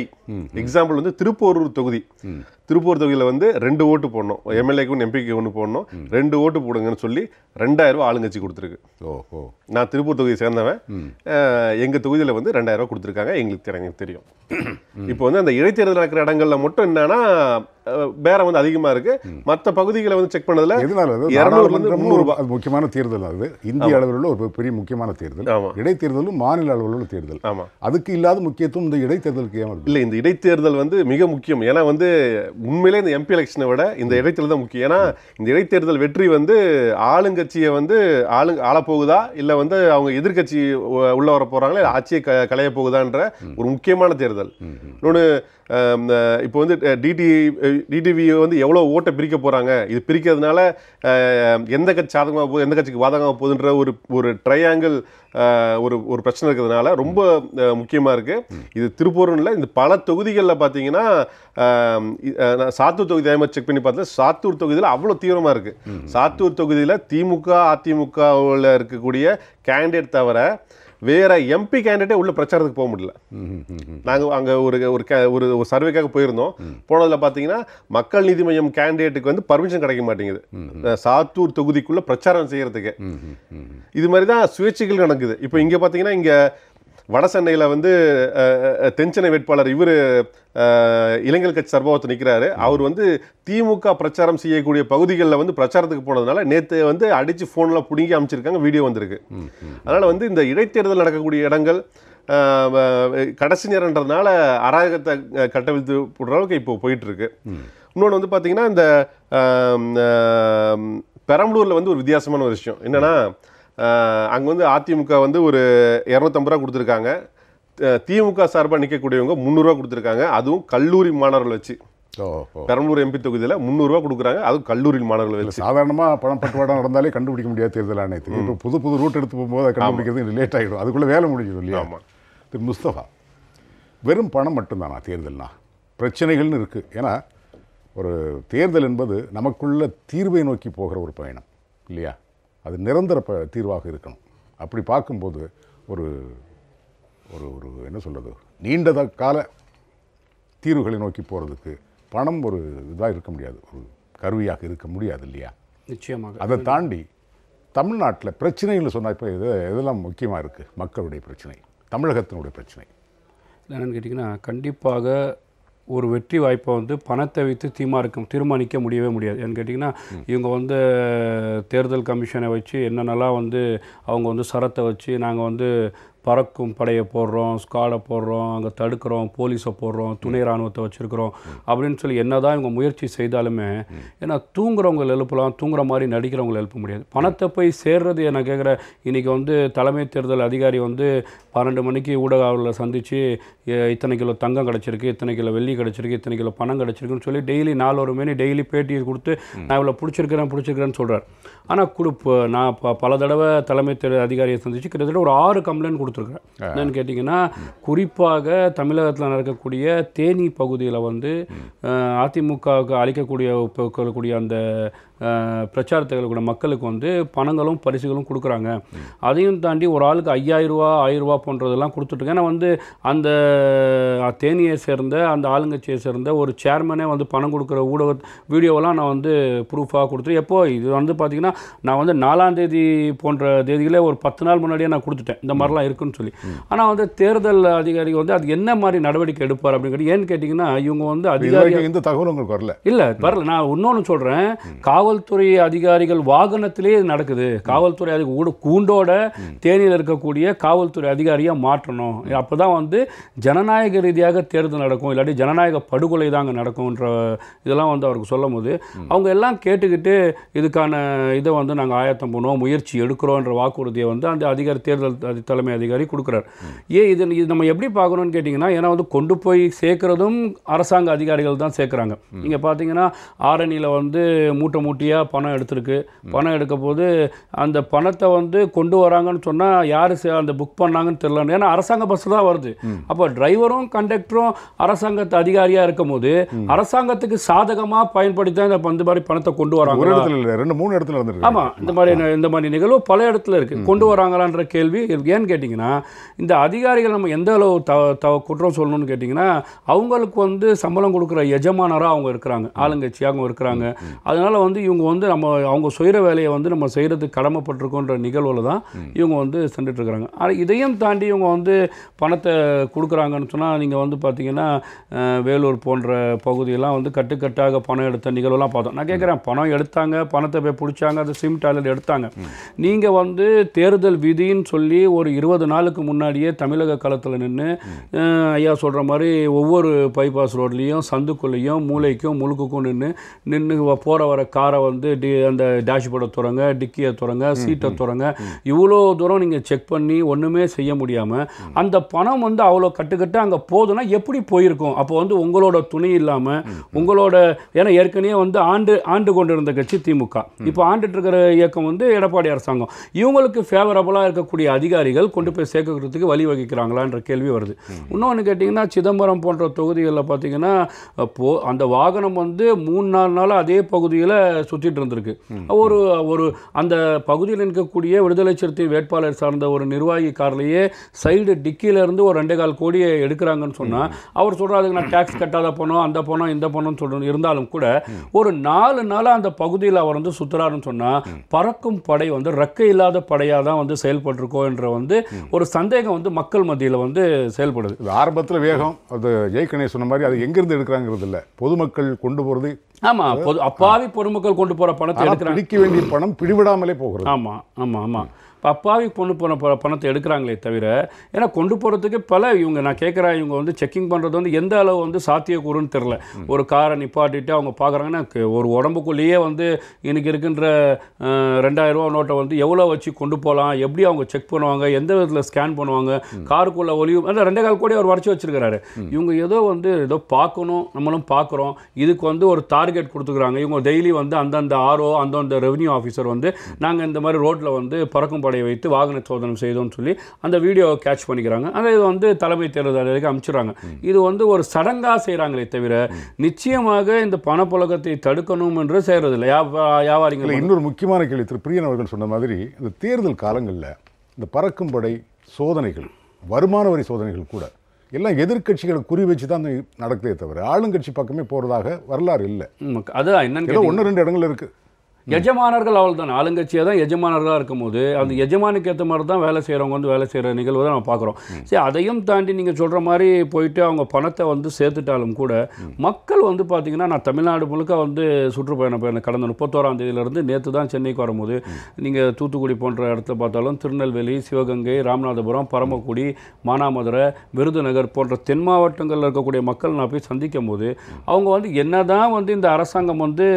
எக்ஸாம்பிள் வந்து திருப்பூர் தொகுதி. திருப்பூர் தொகுதியில் வந்து 2 ஓட்டு போடணும், எம்எல்ஏக்கு 1 எம்பிக்கு 1 போடணும். 2 ஓட்டு போடுங்கன்னு சொல்லி 2000 ரூபா ஆளுங்கட்சி கொடுத்துருக்கு. நான் திருப்பூர் தொகுதியை சேர்ந்தவன். எங்கள் தொகுதியில் வந்து 2000 ரூபா கொடுத்துருக்காங்க. எங்களுக்கு தெரியும். இப்போ வந்து அந்த இடைத்தேர்தல் நடக்கிற இடங்கள்ல மட்டும் என்னன்னா பேரம் வந்து அதிகமாக இருக்கு. மற்ற பகுதிகளை வந்து செக் பண்ணதுல 200லேருந்து 300 ரூபாய். அது முக்கியமான தேர்தல். அது இந்திய அளவில் ஒரு பெரிய முக்கியமான தேர்தல். இடைத்தேர்தலும் மாநில அளவில் உள்ள தேர்தல். அதுக்கு இல்லாத முக்கியத்துவம் இந்த இடைத்தேர்தலுக்கு ஏன் இல்லை? இந்த இடைத்தேர்தல் வந்து மிக முக்கியம். ஏன்னா வந்து உண்மையிலே இந்த எம்பி எலெக்ஷனை விட இந்த இடைத்தேர்தல் தான் முக்கியம். ஏன்னா இந்த இடைத்தேர்தல் வெற்றி வந்து ஆளுங்கட்சியை வந்து ஆளப்போகுதா இல்லை வந்து அவங்க எதிர்கட்சி உள்ள வர போறாங்களா, ஆட்சியை களைய போகுதான்ற ஒரு முக்கியமான தேர்தல். இன்னொன்று இப்போ வந்து டிடிவி வந்து எவ்வளோ ஓட்டை பிரிக்க போகிறாங்க, இது பிரிக்கிறதுனால எந்த கட்சி சாதகமாக போகுது எந்த கட்சிக்கு பாதகமாக போகுதுன்ற ஒரு ட்ரையாங்கிள் ஒரு பிரச்சனை இருக்கிறதுனால ரொம்ப முக்கியமாக இருக்குது. இது திருப்பூர்னு இல்லை, இந்த பல தொகுதிகளில் பார்த்தீங்கன்னா சாத்தூர் தொகுதி அதே செக் பண்ணி பார்த்தா சாத்தூர் தொகுதியில் அவ்வளோ தீவிரமாக இருக்குது. சாத்தூர் தொகுதியில் திமுக அதிமுகவில் இருக்கக்கூடிய கேண்டிடேட் தவிர வேற எம்பி கேண்டிடேட்டே உள்ள பிரச்சாரத்துக்கு போக முடியல. நாங்கள் அங்கே ஒரு சர்வேக்காக போயிருந்தோம். போனதில் பார்த்தீங்கன்னா மக்கள் நீதி மையம் கேண்டிடேட்டுக்கு வந்து பர்மிஷன் கிடைக்க மாட்டேங்குது சாத்தூர் தொகுதிக்குள்ள பிரச்சாரம் செய்யறதுக்கு. இது மாதிரி தான் சுயேட்சைகள் நடக்குது. இப்போ இங்கே பார்த்தீங்கன்னா இங்கே வட சென்னையில் வந்து தென்சென்னை வேட்பாளர் இவர் இளைஞர் கட்சி சர்பாவத்தை நிற்கிறாரு. அவர் வந்து திமுக பிரச்சாரம் செய்யக்கூடிய பகுதிகளில் வந்து பிரச்சாரத்துக்கு போனதுனால நேற்று வந்து அடித்து ஃபோன்லாம் பிடுங்கி அமைச்சிருக்காங்க, வீடியோ வந்திருக்கு. அதனால் வந்து இந்த இடைத்தேர்தல் நடக்கக்கூடிய இடங்கள் கடைசி நேரன்றதுனால அராஜகத்தை கட்டவிழ்த்து போடுற அளவுக்கு இப்போ போயிட்டுருக்கு. இன்னொன்று வந்து பார்த்தீங்கன்னா இந்த பெரம்பலூரில் வந்து ஒரு வித்தியாசமான ஒரு விஷயம் என்னென்னா, அங்கே வந்து அதிமுக வந்து ஒரு 250 ரூபா கொடுத்துருக்காங்க. திமுக சார்பாக நிற்கக்கூடியவங்க 300 ரூபா கொடுத்துருக்காங்க. அதுவும் கல்லூரி மாணவர்கள் வச்சு. பெரம்பலூர் எம்பி தொகுதியில் 300 ரூபா கொடுக்குறாங்க, அதுவும் கல்லூரி மாணவர்கள் வச்சு. சாதாரணமாக பணம் பட்டுவாடம் நடந்தாலே கண்டுபிடிக்க முடியாது தேர்தல் ஆணையத்துக்கு. இப்போ புது ரூட் எடுத்து போகும்போது அதை கண்டுபிடிக்கிறது லேட் ஆகிடும். அதுக்குள்ளே வேலை முடிஞ்சிடும் இல்லையா? ஆமாம். திரு முஸ்தபா, வெறும் பணம் மட்டும்தானா தேர்தல்னா? பிரச்சனைகள்னு இருக்குது. ஏன்னா ஒரு தேர்தல் என்பது நமக்குள்ள தீர்வை நோக்கி போகிற ஒரு பயணம் இல்லையா? அது நிரந்தர தீர்வாக இருக்கணும். அப்படி பார்க்கும்போது ஒரு ஒரு ஒரு என்ன சொல்கிறது, நீண்ட கால தீர்வுகளை நோக்கி போகிறதுக்கு பணம் ஒரு இதாக இருக்க முடியாது, ஒரு கருவியாக இருக்க முடியாது இல்லையா? நிச்சயமாக. அதை தாண்டி தமிழ்நாட்டில் பிரச்சனைகள் சொன்னால் இப்போ எதெல்லாம் முக்கியமாக இருக்குது? மக்களுடைய பிரச்சனை, தமிழகத்தினுடைய பிரச்சனை என்னென்னு கேட்டிங்கன்னா, கண்டிப்பாக ஒரு வெற்றி வாய்ப்பை வந்து பணத்தை வைத்து தீர்மானிக்க முடியவே முடியாது. ஏன்னு கேட்டிங்கன்னா, இவங்க வந்து தேர்தல் கமிஷனை வச்சு என்னென்னலாம் வந்து அவங்க வந்து சரத்தை வச்சு நாங்கள் வந்து பறக்கும் படையை போடுறோம், ஸ்காடை போடுறோம், அங்கே தடுக்கிறோம், போலீஸை போடுறோம், துணை இராணுவத்தை வச்சுருக்கிறோம் அப்படின்னு சொல்லி என்ன தான் இவங்க முயற்சி செய்தாலுமே, ஏன்னா தூங்குறவங்களை எழுப்பலாம், தூங்குற மாதிரி நடிக்கிறவங்களை எழுப்ப முடியாது. பணத்தை போய் சேர்றது நான் கேட்குறேன். இன்றைக்கி வந்து தலைமை தேர்தல் அதிகாரி வந்து 12 மணிக்கு ஊடகங்களில் சந்தித்து இத்தனை கிலோ தங்கம் கிடச்சிருக்கு, இத்தனை கிலோ வெள்ளி கிடச்சிருக்கு, இத்தனை கிலோ பணம் கிடச்சிருக்குன்னு சொல்லி டெய்லி 4 ஒரு மணி டெய்லி பேட்டியை கொடுத்து நான் இவ்வளோ பிடிச்சிருக்கிறேன்னு சொல்கிறார். ஆனால் நான் பல தடவை தலைமை தேர்தல் அதிகாரியை சந்தித்து கிட்டத்தட்ட ஒரு 6 கம்ப்ளைண்ட் கொடுத்துருக்கேன். கொடுத்துருக்குறேன். என்னன்னு கேட்டிங்கன்னா, குறிப்பாக தமிழகத்தில் நடக்கக்கூடிய தேனி பகுதியில் வந்து அதிமுகவுக்கு அளிக்கக்கூடிய அந்த பிரச்சாரத்தில் கூட மக்களுக்கு வந்து பணங்களும் பரிசுகளும் கொடுக்குறாங்க. அதையும் தாண்டி ஒரு ஆளுக்கு 5000 ரூபா 1000 ரூபா போன்றதெல்லாம் கொடுத்துட்ருக்கேன். ஏன்னா வந்து அந்த தேனியை சேர்ந்த அந்த ஆளுங்கட்சியை சேர்ந்த ஒரு சேர்மனே வந்து பணம் கொடுக்குற ஊடக வீடியோவெல்லாம் நான் வந்து ப்ரூஃபாக கொடுத்துட்டு, எப்போ இது வந்து பார்த்திங்கன்னா நான் வந்து 4ஆம் தேதி போன்ற தேதிகளே ஒரு 10 நாள் முன்னாடியே நான் கொடுத்துட்டேன் இந்த மாதிரிலாம் இருக்குன்னு சொல்லி. ஆனால் வந்து தேர்தல் அதிகாரி வந்து அது என்ன மாதிரி நடவடிக்கை எடுப்பார் அப்படின்னு ஏன்னு கேட்டிங்கன்னா, இவங்க வந்து அதிகாரி இந்த தகவல் உங்களுக்கு வரல? இல்லை வரல. நான் இன்னொன்று சொல்கிறேன், காவல்துறை அதிகாரிகள் வாகனத்திலே நடக்குது. காவல்துறை கூண்டோட தேனியில் இருக்கக்கூடிய காவல்துறை அதிகாரியாக மாற்றணும். அப்போ தான் வந்து ஜனநாயக ரீதியாக தேர்தல் நடக்கும், இல்லாட்டி ஜனநாயக படுகொலை தாங்க நடக்கும்ன்ற இதெல்லாம் வந்து அவருக்கு சொல்லும் போது அவங்க எல்லாம் கேட்டுக்கிட்டு இதுக்கான இதை வந்து நாங்கள் ஆயத்தம் பண்ணுவோம், முயற்சி எடுக்கிறோன்ற வாக்குறுதியை வந்து அந்த அதிகாரி தேர்தல் தலைமை அதிகாரி கொடுக்குறாரு. இது நம்ம எப்படி பார்க்கணும்னு கேட்டிங்கன்னா, ஏன்னா வந்து கொண்டு போய் சேர்க்குறதும் அரசாங்க அதிகாரிகள் தான் சேர்க்குறாங்க. நீங்கள் பார்த்தீங்கன்னா ஆரணியில் வந்து மூட்டையாக பணம் எடுத்திருக்கு. பணம் எடுக்க போது அந்த பணத்தை வந்து கொண்டு வராங்கன்னு சொன்னால் யார் அந்த புக் பண்ணாங்கன்னு தெரியல. ஏன்னா அரசாங்க பஸ் தான் வருது. அப்போ டிரைவரும் கண்டக்டரும் அரசாங்கத்து அதிகாரியாக இருக்கும் போது அரசாங்கத்துக்கு சாதகமாக பயன்படுத்தி தான் இந்த மாதிரி பணத்தை கொண்டு வராங்க. 2-3 இடத்துல இருந்து. ஆமாம், இந்த மாதிரி நிகழ்வு பல இடத்துல இருக்குது. கொண்டு வராங்களான்ற கேள்வி ஏன்னு கேட்டிங்கன்னா, இந்த அதிகாரிகள் நம்ம எந்த அளவு குற்றம் சொல்லணும்னு கேட்டிங்கன்னா, அவங்களுக்கு வந்து சம்பளம் கொடுக்குற எஜமானராக அவங்க இருக்கிறாங்க, ஆளுங்கட்சியாக அவங்க இருக்கிறாங்க. அதனால் வந்து இவங்க வந்து அவங்க செய்கிற வேலையை வந்து நம்ம செய்கிறதுக்கு கடமைப்பட்டிருக்கோன்ற நிகழ்வில் தான் இவங்க வந்து சென்றுட்டுருக்குறாங்க. ஆனால் இதையும் தாண்டி இவங்க வந்து பணத்தை கொடுக்குறாங்கன்னு சொன்னால், நீங்கள் வந்து பார்த்தீங்கன்னா வேலூர் போன்ற பகுதியெல்லாம் வந்து கட்டுக்கட்டாக பணம் எடுத்த நிகழ்வெல்லாம் பார்த்தோம். நான் கேட்குறேன், பணம் எடுத்தாங்க, பணத்தை போய் பிடிச்சாங்க, அது சிம் டாய்லெட் எடுத்தாங்க. நீங்கள் வந்து தேர்தல் விதின்னு சொல்லி ஒரு 20 நாளுக்கு முன்னாடியே தமிழக களத்தில் நின்று ஐயா சொல்கிற மாதிரி ஒவ்வொரு பைபாஸ் ரோட்லேயும் சந்துக்குள்ளேயும் மூளைக்கும் முழுக்குக்கும் நின்று போகிற வர காரை வந்து அந்த டேஷ்போர்டை துறங்க, டிக்கியை துறங்க, சீட்டை துறங்க, இவ்வளோ தூரம் நீங்கள் செக் பண்ணி ஒன்றுமே செய்ய முடியாமல் அந்த பணம் வந்து அவ்வளோ கட்டுக்கட்டு அங்கே போதுன்னா எப்படி போயிருக்கும்? அப்போ வந்து உங்களோட துணை இல்லாமல் உங்களோட, ஏன்னா ஏற்கனவே வந்து ஆண்டு கொண்டு இருந்த கட்சி திமுக, இப்போ ஆண்டுட்டு இருக்கிற இயக்கம் வந்து எடப்பாடி அரசாங்கம். இவங்களுக்கு ஃபேவரபுளாக இருக்கக்கூடிய அதிகாரிகள் கொண்டு போய் சேர்க்கறதுக்கு வழிவகுக்கிறாங்களான்ற கேள்வி வருது. இன்னொன்று கேட்டிங்கன்னா, சிதம்பரம் போன்ற தொகுதிகளில் பார்த்தீங்கன்னா அந்த வாகனம் வந்து 3-4 நாள் அதே பகுதியில் சுற்றிட்டு இருந்திருக்கு. ஒரு அந்த பகுதியில் இருக்கக்கூடிய விடுதலை சிறுத்தை வேட்பாளர் சார்ந்த ஒரு நிர்வாகி கார்லேயே சைடு டிக்கியிலேருந்து ஒரு 2.25 கோடியை எடுக்கிறாங்கன்னு சொன்னால், அவர் சொல்கிறாருக்கு நான் டேக்ஸ் கட்டாத பணம், அந்த பணம் இந்த பணம்னு சொல்லணும். இருந்தாலும் கூட ஒரு 4 நாளாக அந்த பகுதியில் அவர் வந்து சுற்றுறாருன்னு சொன்னால், பறக்கும் படை வந்து ரெக்கை இல்லாத படையாக தான் வந்து செயல்பட்டுருக்கோ என்ற வந்து ஒரு சந்தேகம் வந்து மக்கள் மத்தியில் வந்து செயல்படுது. ஆரம்பத்தில் வேகம், அது ஜெயக்கணேஷ் சொன்ன மாதிரி அது எங்கேருந்து எடுக்கிறாங்கிறது இல்லை, பொதுமக்கள் கொண்டு போகிறது. ஆமாம், அப்பாவி பொதுமக்கள் கொண்டு போகிற பணத்தை எடுக்கிறாங்க. பிடிக்க வேண்டிய பணம் பிடிவிடாமலே போகிறது. ஆமாம் ஆமாம் ஆமாம். இப்போ அப்பாவி கொண்டு போன பணத்தை எடுக்கிறாங்களே தவிர, ஏன்னா கொண்டு போகிறதுக்கு இவங்க நான் கேட்குறேன், இவங்க வந்து செக்கிங் பண்ணுறது வந்து எந்த அளவு வந்து சாத்தியக்கூறுன்னு தெரில. ஒரு காரை நிப்பாட்டிட்டு அவங்க பார்க்குறாங்கன்னா, ஒரு உடம்புக்குள்ளேயே வந்து எனக்கு இருக்கின்ற 2000 ரூபா நோட்டை வந்து எவ்வளோ வச்சு கொண்டு போகலாம், எப்படி அவங்க செக் பண்ணுவாங்க, எந்த விதத்தில் ஸ்கேன் பண்ணுவாங்க, காருக்குள்ளே ஒலியும் அந்த 2.25 கோடி அவர் வரைச்சி வச்சுருக்கிறாரு. இவங்க ஏதோ பார்க்கணும், நம்மளும் பார்க்குறோம், இதுக்கு வந்து ஒரு டார்கெட் கொடுத்துக்கிறாங்க. இவங்க டெய்லி வந்து அந்தந்த ஆர்ஓ அந்தந்த ரெவன்யூ ஆஃபீஸர் வந்து நாங்கள் இந்த மாதிரி ரோட்டில் வந்து பறக்கும் படையை வைத்து வாகன சோதனை செய்தோம்னு சொல்லி அந்த வீடியோவை கேட்ச் பண்ணிக்கிறாங்க. அதை இது வந்து தலைமை தேர்தல் அதிகாரிக்கு அனுப்பிச்சிடுறாங்க. இது வந்து ஒரு சடங்காக செய்கிறாங்களே தவிர நிச்சயமாக இந்த பணப்புழக்கத்தை தடுக்கணும் என்று செய்கிறதில்லை வியாபாரிகள். இன்னொரு முக்கியமான கேள்வி, திரு பிரியன் அவர்கள் சொன்ன மாதிரி இந்த தேர்தல் காலங்களில் இந்த பறக்கும் படை சோதனைகள், வருமான வரி சோதனைகள் கூட எல்லாம் எதிர்கட்சிகளை குறி வச்சு தான் நடக்குதே தவிர ஆளுங்கட்சி பக்கமே போகிறதாக வரலாறு இல்லை. அதுதான் என்னன்னு 1-2 இடங்கள் இருக்குது. எஜமானர்கள் அவள் தான், ஆளுங்கட்சியாக தான் எஜமானர்களாக இருக்கும்போது அந்த எஜமானுக்கு ஏற்ற மாதிரி தான் வேலை செய்கிறவங்க வந்து வேலை செய்கிற நிகழ்வு தான் நம்ம பார்க்குறோம். சரி, அதையும் தாண்டி நீங்கள் சொல்கிற மாதிரி போயிட்டு அவங்க பணத்தை வந்து சேர்த்துட்டாலும் கூட மக்கள் வந்து பார்த்திங்கன்னா, நான் தமிழ்நாடு முழுக்க வந்து சுற்றுப்பயணம் போயிருந்தேன் கடந்த 31ஆம் தேதியிலேருந்து. நேற்று தான் சென்னைக்கு வரும்போது நீங்கள் தூத்துக்குடி போன்ற இடத்துல பார்த்தாலும் திருநெல்வேலி, சிவகங்கை, ராமநாதபுரம், பரமக்குடி, மானாமதுரை, விருதுநகர் போன்ற தென் மாவட்டங்களில் இருக்கக்கூடிய மக்கள் நான் போய் சந்திக்கும் போது அவங்க வந்து என்ன தான் வந்து இந்த அரசாங்கம் வந்து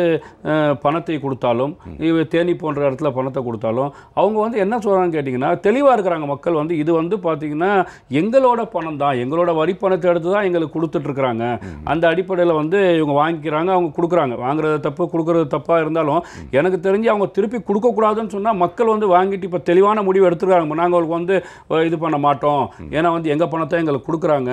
பணத்தை கொடுத்தாலும் கொடுத்தாலும் தேனி போன்ற இடத்துல பணத்தை கொடுத்தாலும் அவங்க வந்து என்ன சொல்கிறாங்கன்னு கேட்டிங்கன்னா தெளிவாக இருக்கிறாங்க மக்கள் வந்து இது வந்து பார்த்திங்கன்னா எங்களோட பணம் தான், எங்களோட வரி பணத்தை எடுத்து தான் எங்களுக்கு கொடுத்துட்ருக்குறாங்க. அந்த அடிப்படையில் வந்து இவங்க வாங்கிக்கிறாங்க, அவங்க கொடுக்குறாங்க. வாங்குறது தப்பு, கொடுக்குறது தப்பாக இருந்தாலும் எனக்கு தெரிஞ்சு அவங்க திருப்பி கொடுக்கக்கூடாதுன்னு சொன்னால் மக்கள் வந்து வாங்கிட்டு இப்போ தெளிவான முடிவு எடுத்துருக்காங்க. நாங்கள் அவங்களுக்கு வந்து இது பண்ண மாட்டோம், ஏன்னா வந்து எங்கள் பணத்தை எங்களுக்கு கொடுக்குறாங்க.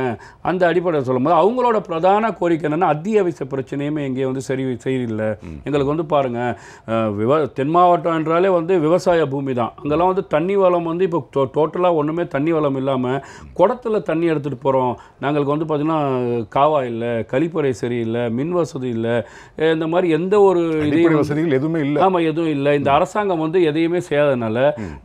அந்த அடிப்படையில் சொல்லும்போது அவங்களோட பிரதான கோரிக்கை என்னென்னா அத்தியாவசிய பிரச்சனையுமே எங்கேயும் வந்து சரியில்லை. எங்களுக்கு வந்து பாருங்கள், தென் மாவட்டம் என்றாலே வந்து விவசாய பூமி தான். அங்கெல்லாம் வந்து தண்ணி வளம் வந்து இப்போ டோட்டலாக ஒன்றுமே தண்ணி வளம் இல்லாமல் குடத்தில் தண்ணி எடுத்துகிட்டு போகிறோம். நாங்களுக்கு வந்து பார்த்திங்கன்னா காவா இல்லை, கழிப்பறை சரியில்லை, மின் வசதி இல்லை, இந்த மாதிரி எந்த ஒரு வசதிகள் எதுவுமே இல்லை. ஆமாம், எதுவும் இல்லை. இந்த அரசாங்கம் வந்து எதையுமே செய்யாதனால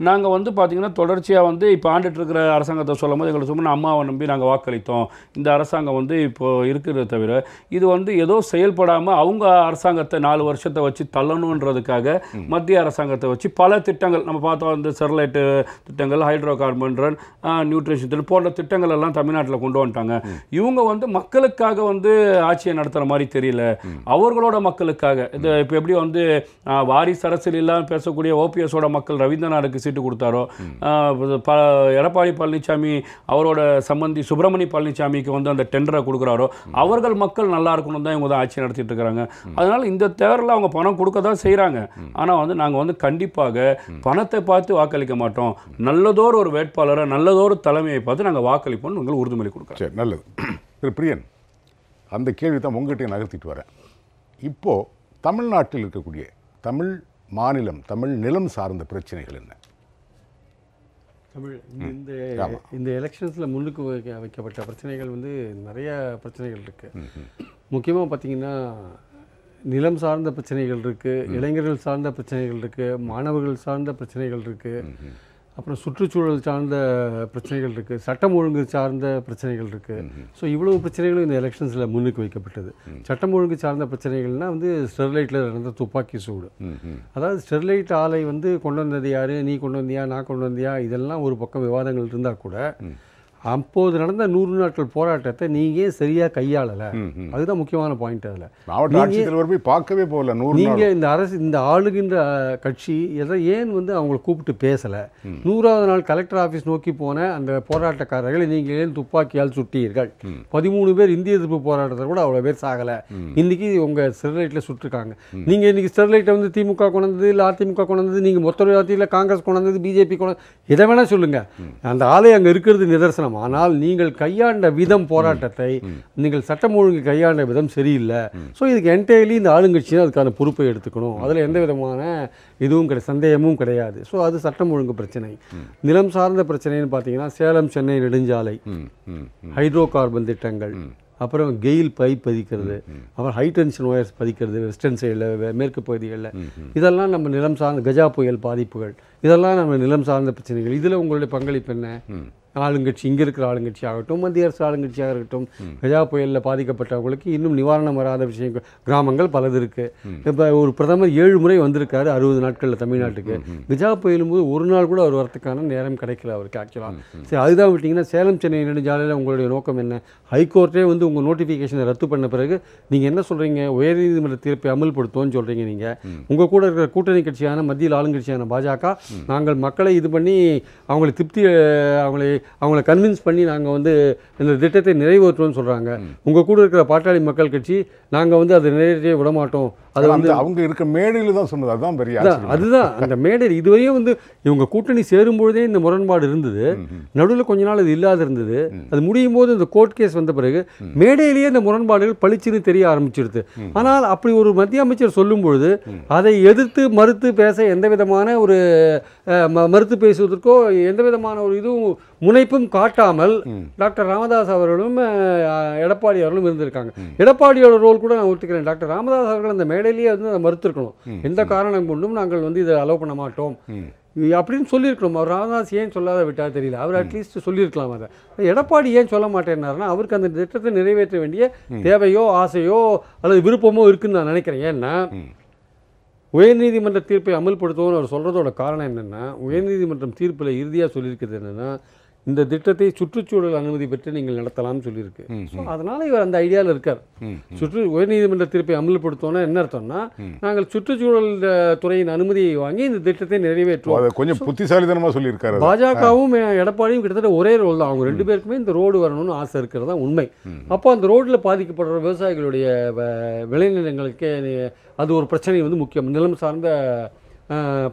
நாங்கள் வந்து பார்த்திங்கன்னா தொடர்ச்சியாக வந்து இப்போ ஆண்டுட்டு இருக்கிற அரசாங்கத்தை சொல்லும் போது எங்களை சும்மா அம்மாவை நம்பி நாங்கள் வாக்களித்தோம், இந்த அரசாங்கம் வந்து இப்போது இருக்கிறத தவிர இது வந்து ஏதோ செயல்படாமல் அவங்க அரசாங்கத்தை 4 வருஷத்தை வச்சு தள்ளணுன்றதுக்காக மத்திய அரசாங்கத்தை வச்சு பல திட்டங்கள் நம்ம பார்த்தோம். இந்த ஸ்டெர்லைட்டு திட்டங்கள், ஹைட்ரோ கார்பன், நியூட்ரிஷன் திட்டம் போன்ற திட்டங்கள் எல்லாம் தமிழ்நாட்டில் கொண்டு வந்துட்டாங்க. இவங்க வந்து மக்களுக்காக வந்து ஆட்சியை நடத்துகிற மாதிரி தெரியல, அவர்களோட மக்களுக்காக. இது இப்போ எப்படி வந்து வாரிசு அரசியல் இல்லாமல் பேசக்கூடிய ஓபிஎஸோட மக்கள் ரவீந்திரநாத்துக்கு சீட்டு கொடுத்தாரோ, எடப்பாடி பழனிசாமி அவரோட சம்பந்தி சுப்பிரமணிய பழனிசாமிக்கு வந்து அந்த டெண்டரை கொடுக்குறாரோ அவர்கள் மக்கள் நல்லா இருக்கணும் தான் இவங்க தான் ஆட்சி நடத்திட்டு இருக்கிறாங்க. அதனால் இந்த தேர்தலில் அவங்க பணம் கொடுக்க தான் செய்கிறாங்க. ஆனால் வந்து நாங்கள் வந்து கண்டிப்பாக பணத்தை பார்த்து வாக்களிக்க மாட்டோம், நல்லதோர் ஒரு வேட்பாளரை, நல்லதோர் தலைமையை பார்த்து நாங்கள் வாக்களிப்போம்னு உங்களுக்கு உறுதிமொழி கொடுக்குறோம். சரி, நல்லது. திரு பிரியன், அந்த கேள்வி தான் உங்கள்கிட்ட நகர்த்திட்டு வரேன். இப்போது தமிழ்நாட்டில் இருக்கக்கூடிய தமிழ் மாநிலம், தமிழ் நிலம் சார்ந்த பிரச்சனைகள் என்ன? தமிழ் இந்த எலெக்ஷன்ஸில் முன்னுக்கு வைக்கப்பட்ட பிரச்சனைகள் வந்து நிறைய பிரச்சனைகள் இருக்குது. முக்கியமாக பார்த்திங்கன்னா நிலம் சார்ந்த பிரச்சனைகள் இருக்குது, இளைஞர்கள் சார்ந்த பிரச்சனைகள் இருக்குது, மாணவர்கள் சார்ந்த பிரச்சனைகள் இருக்குது, அப்புறம் சுற்றுச்சூழல் சார்ந்த பிரச்சனைகள் இருக்குது, சட்டம் ஒழுங்கு சார்ந்த பிரச்சனைகள் இருக்குது. ஸோ இவ்வளவு பிரச்சனைகளும் இந்த எலெக்ஷன்ஸில் முன்னுக்கு வைக்கப்பட்டது. சட்டம் ஒழுங்கு சார்ந்த பிரச்சனைகள்னால் வந்து ஸ்டெர்லைட்டில் நடந்த துப்பாக்கி சூடு, அதாவது ஸ்டெர்லைட் ஆலை வந்து கொண்டு வந்தது யார், நீ கொண்டு வந்தியா, நான் கொண்டு வந்தியா, இதெல்லாம் ஒரு பக்கம் விவாதங்கள் இருந்தால் கூட அப்போது நடந்த 100 நாட்கள் போராட்டத்தை நீங்கள் சரியாக கையாளலை. அதுதான் முக்கியமான பாயிண்ட். அதில் மாவட்ட ஆட்சித்தலைவர் போய் பார்க்கவே போகல. நீங்கள் இந்த ஆளுகின்ற கட்சி ஏன் வந்து அவங்களை கூப்பிட்டு பேசலை? 100வது நாள் கலெக்டர் ஆஃபீஸ் நோக்கி போன அந்த போராட்டக்காரர்களை நீங்கள் ஏன் துப்பாக்கியால் சுட்டீர்கள்? 13 பேர் இந்திய எதிர்ப்பு போராட்டத்தில் கூட அவ்வளோ பேர் சாகலை. இன்றைக்கி உங்கள் ஸ்டெர்லைட்டில் சுட்டுருக்காங்க. நீங்கள் இன்றைக்கி ஸ்டெர்லைட்டை வந்து திமுக கொண்டது, இல்லை அதிமுக கொண்டது, நீங்கள் மொத்த ராத்தியில் காங்கிரஸ் கொண்டது, பிஜேபி கொண்டது, எதை வேணால் சொல்லுங்கள், அந்த ஆலை அங்கே இருக்கிறது நிதர்சனம். ஆனால் நீங்கள் கையாண்ட விதம், போராட்டத்தை நீங்கள் சட்டம் ஒழுங்கு கையாண்ட விதம் சரியில்லை. ஸோ இதுக்கு என்டையர்லி இந்த ஆளுங்கட்சி தான் அதுக்கான பொறுப்பை எடுத்துக்கணும். அதில் எந்த விதமான இதுவும் சந்தேகமும் கிடையாது. ஸோ அது சட்டம் ஒழுங்கு பிரச்சனை. நிலம் சார்ந்த பிரச்சனைன்னு பார்த்தீங்கன்னா சேலம் சென்னை நெடுஞ்சாலை, ஹைட்ரோ கார்பன் திட்டங்கள், அப்புறம் கெயில் பைப் பதிக்கிறது, அப்புறம் ஹை டென்ஷன் ஒயர்ஸ் பதிக்கிறது வெஸ்டர்ன் சைடில், மேற்கு பகுதிகளில், இதெல்லாம் நம்ம நிலம் சார்ந்த கஜா புயல் பாதிப்புகள், இதெல்லாம் நம்ம நிலம் சார்ந்த பிரச்சனைகள். இதில் உங்களுடைய பங்களிப்பு என்ன? ஆளுங்கட்சி, இங்கே இருக்கிற ஆளுங்கட்சி ஆகட்டும், மத்திய அரசு ஆளுங்கட்சியாக இருக்கட்டும், கஜா புயலில் பாதிக்கப்பட்டவங்களுக்கு இன்னும் நிவாரணம் வராத விஷயங்கள், கிராமங்கள் பலது இருக்குது. இப்போ ஒரு பிரதமர் 7 முறை வந்திருக்காரு 60 நாட்களில் தமிழ்நாட்டுக்கு. கஜா புயலும் போது ஒரு நாள் கூட அவர் வரத்துக்கான நேரம் கிடைக்கல அவருக்கு ஆக்சுவலாக. சரி, அதுதான் விட்டிங்கன்னா சேலம் சென்னை நெடுஞ்சாலையில் உங்களுடைய நோக்கம் என்ன? ஹைகோர்ட்டே வந்து உங்கள் நோட்டிஃபிகேஷனை ரத்து பண்ண பிறகு நீங்கள் என்ன சொல்கிறீங்க? உயர்நீதிமன்ற தீர்ப்பை அமல்படுத்துவோன்னு சொல்கிறீங்க. நீங்கள் உங்கள் கூட இருக்கிற கூட்டணி கட்சியான மத்தியில் ஆளுங்கட்சியான பாஜக, நாங்கள் மக்களை இது பண்ணி அவங்களை திருப்தி, அவங்கள கன்வின்ஸ் பண்ணி நாங்கள் வந்து இந்த திட்டத்தை நிறைவேற்றுவோம்னு சொல்கிறாங்க. உங்கள் கூட இருக்கிற பாட்டாளி மக்கள் கட்சி நாங்கள் வந்து அதை நிறைவேற்றவே விட மாட்டோம். அது வந்து அவங்க இருக்க மேடையில் தான் சொன்னது. அதுதான் பெரிய அதுதான் அந்த மேடையில் இதுவரையும் வந்து இவங்க கூட்டணி சேரும்பொழுதே இந்த முரண்பாடு இருந்தது. நடுவில் கொஞ்ச நாள் அது இல்லாத இருந்தது. அது முடியும் போது இந்த கோர்ட் கேஸ் வந்த பிறகு மேடையிலேயே இந்த முரண்பாடுகள் பளிச்சுன்னு தெரிய ஆரம்பிச்சிடுது. ஆனால் அப்படி ஒரு மத்திய அமைச்சர் சொல்லும் பொழுது அதை எதிர்த்து மறுத்து பேச எந்த விதமான ஒரு மறுத்து பேசுவதற்கோ எந்த விதமான ஒரு இதுவும் முனைப்பும் காட்டாமல் டாக்டர் ராமதாஸ் அவர்களும் எடப்பாடி அவர்களும் இருந்திருக்காங்க. எடப்பாடியோட ரோல் கூட நான் ஒத்துக்கிறேன். டாக்டர் ராமதாஸ் அவர்கள் அந்த மேடையிலேயே வந்து அதை மறுத்திருக்கணும். எந்த காரணம் கொண்டும் நாங்கள் வந்து இதை அலோவ் பண்ண மாட்டோம் அப்படின்னு சொல்லியிருக்கணும். அவர் ராமதாஸ் ஏன் சொல்லாத விட்டால் தெரியல. அவர் அட்லீஸ்ட் சொல்லியிருக்கலாம். அதை எடப்பாடி ஏன் சொல்ல மாட்டேன்னாருன்னா அவருக்கு அந்த திட்டத்தை நிறைவேற்ற வேண்டிய தேவையோ ஆசையோ அல்லது விருப்பமோ இருக்குன்னு நான் நினைக்கிறேன். ஏன்னா உயர்நீதிமன்ற தீர்ப்பை அமல்படுத்துவோம்னு அவர் சொல்கிறதோட காரணம் என்னென்னா, உயர்நீதிமன்றம் தீர்ப்பில் இறுதியாக சொல்லியிருக்கிறது என்னென்னா, இந்த திட்டத்தை சுற்றுச்சூழல் அனுமதி பெற்று நீங்கள் நடத்தலாம்னு சொல்லியிருக்கு. ஸோ அதனால் இவர் அந்த ஐடியாவில் இருக்கார். உயர்நீதிமன்ற தீர்ப்பை அமல்படுத்தோன்னா என்ன அர்த்தம்னா, நாங்கள் சுற்றுச்சூழல் துறையின் அனுமதியை வாங்கி இந்த திட்டத்தை நிறைவேற்றுவோம். கொஞ்சம் புத்திசாலித்தனமாக சொல்லியிருக்காரு. பாஜகவும் எடப்பாடியும் கிட்டத்தட்ட ஒரே ரோல் தான். அவங்க 2 பேருக்குமே இந்த ரோடு வரணும்னு ஆசை இருக்கிறதா உண்மை. அப்போ அந்த ரோட்டில் பாதிக்கப்படுற விவசாயிகளுடைய விளைநிலங்களுக்கு அது ஒரு பிரச்சனை வந்து முக்கியம். நிலம் சார்ந்த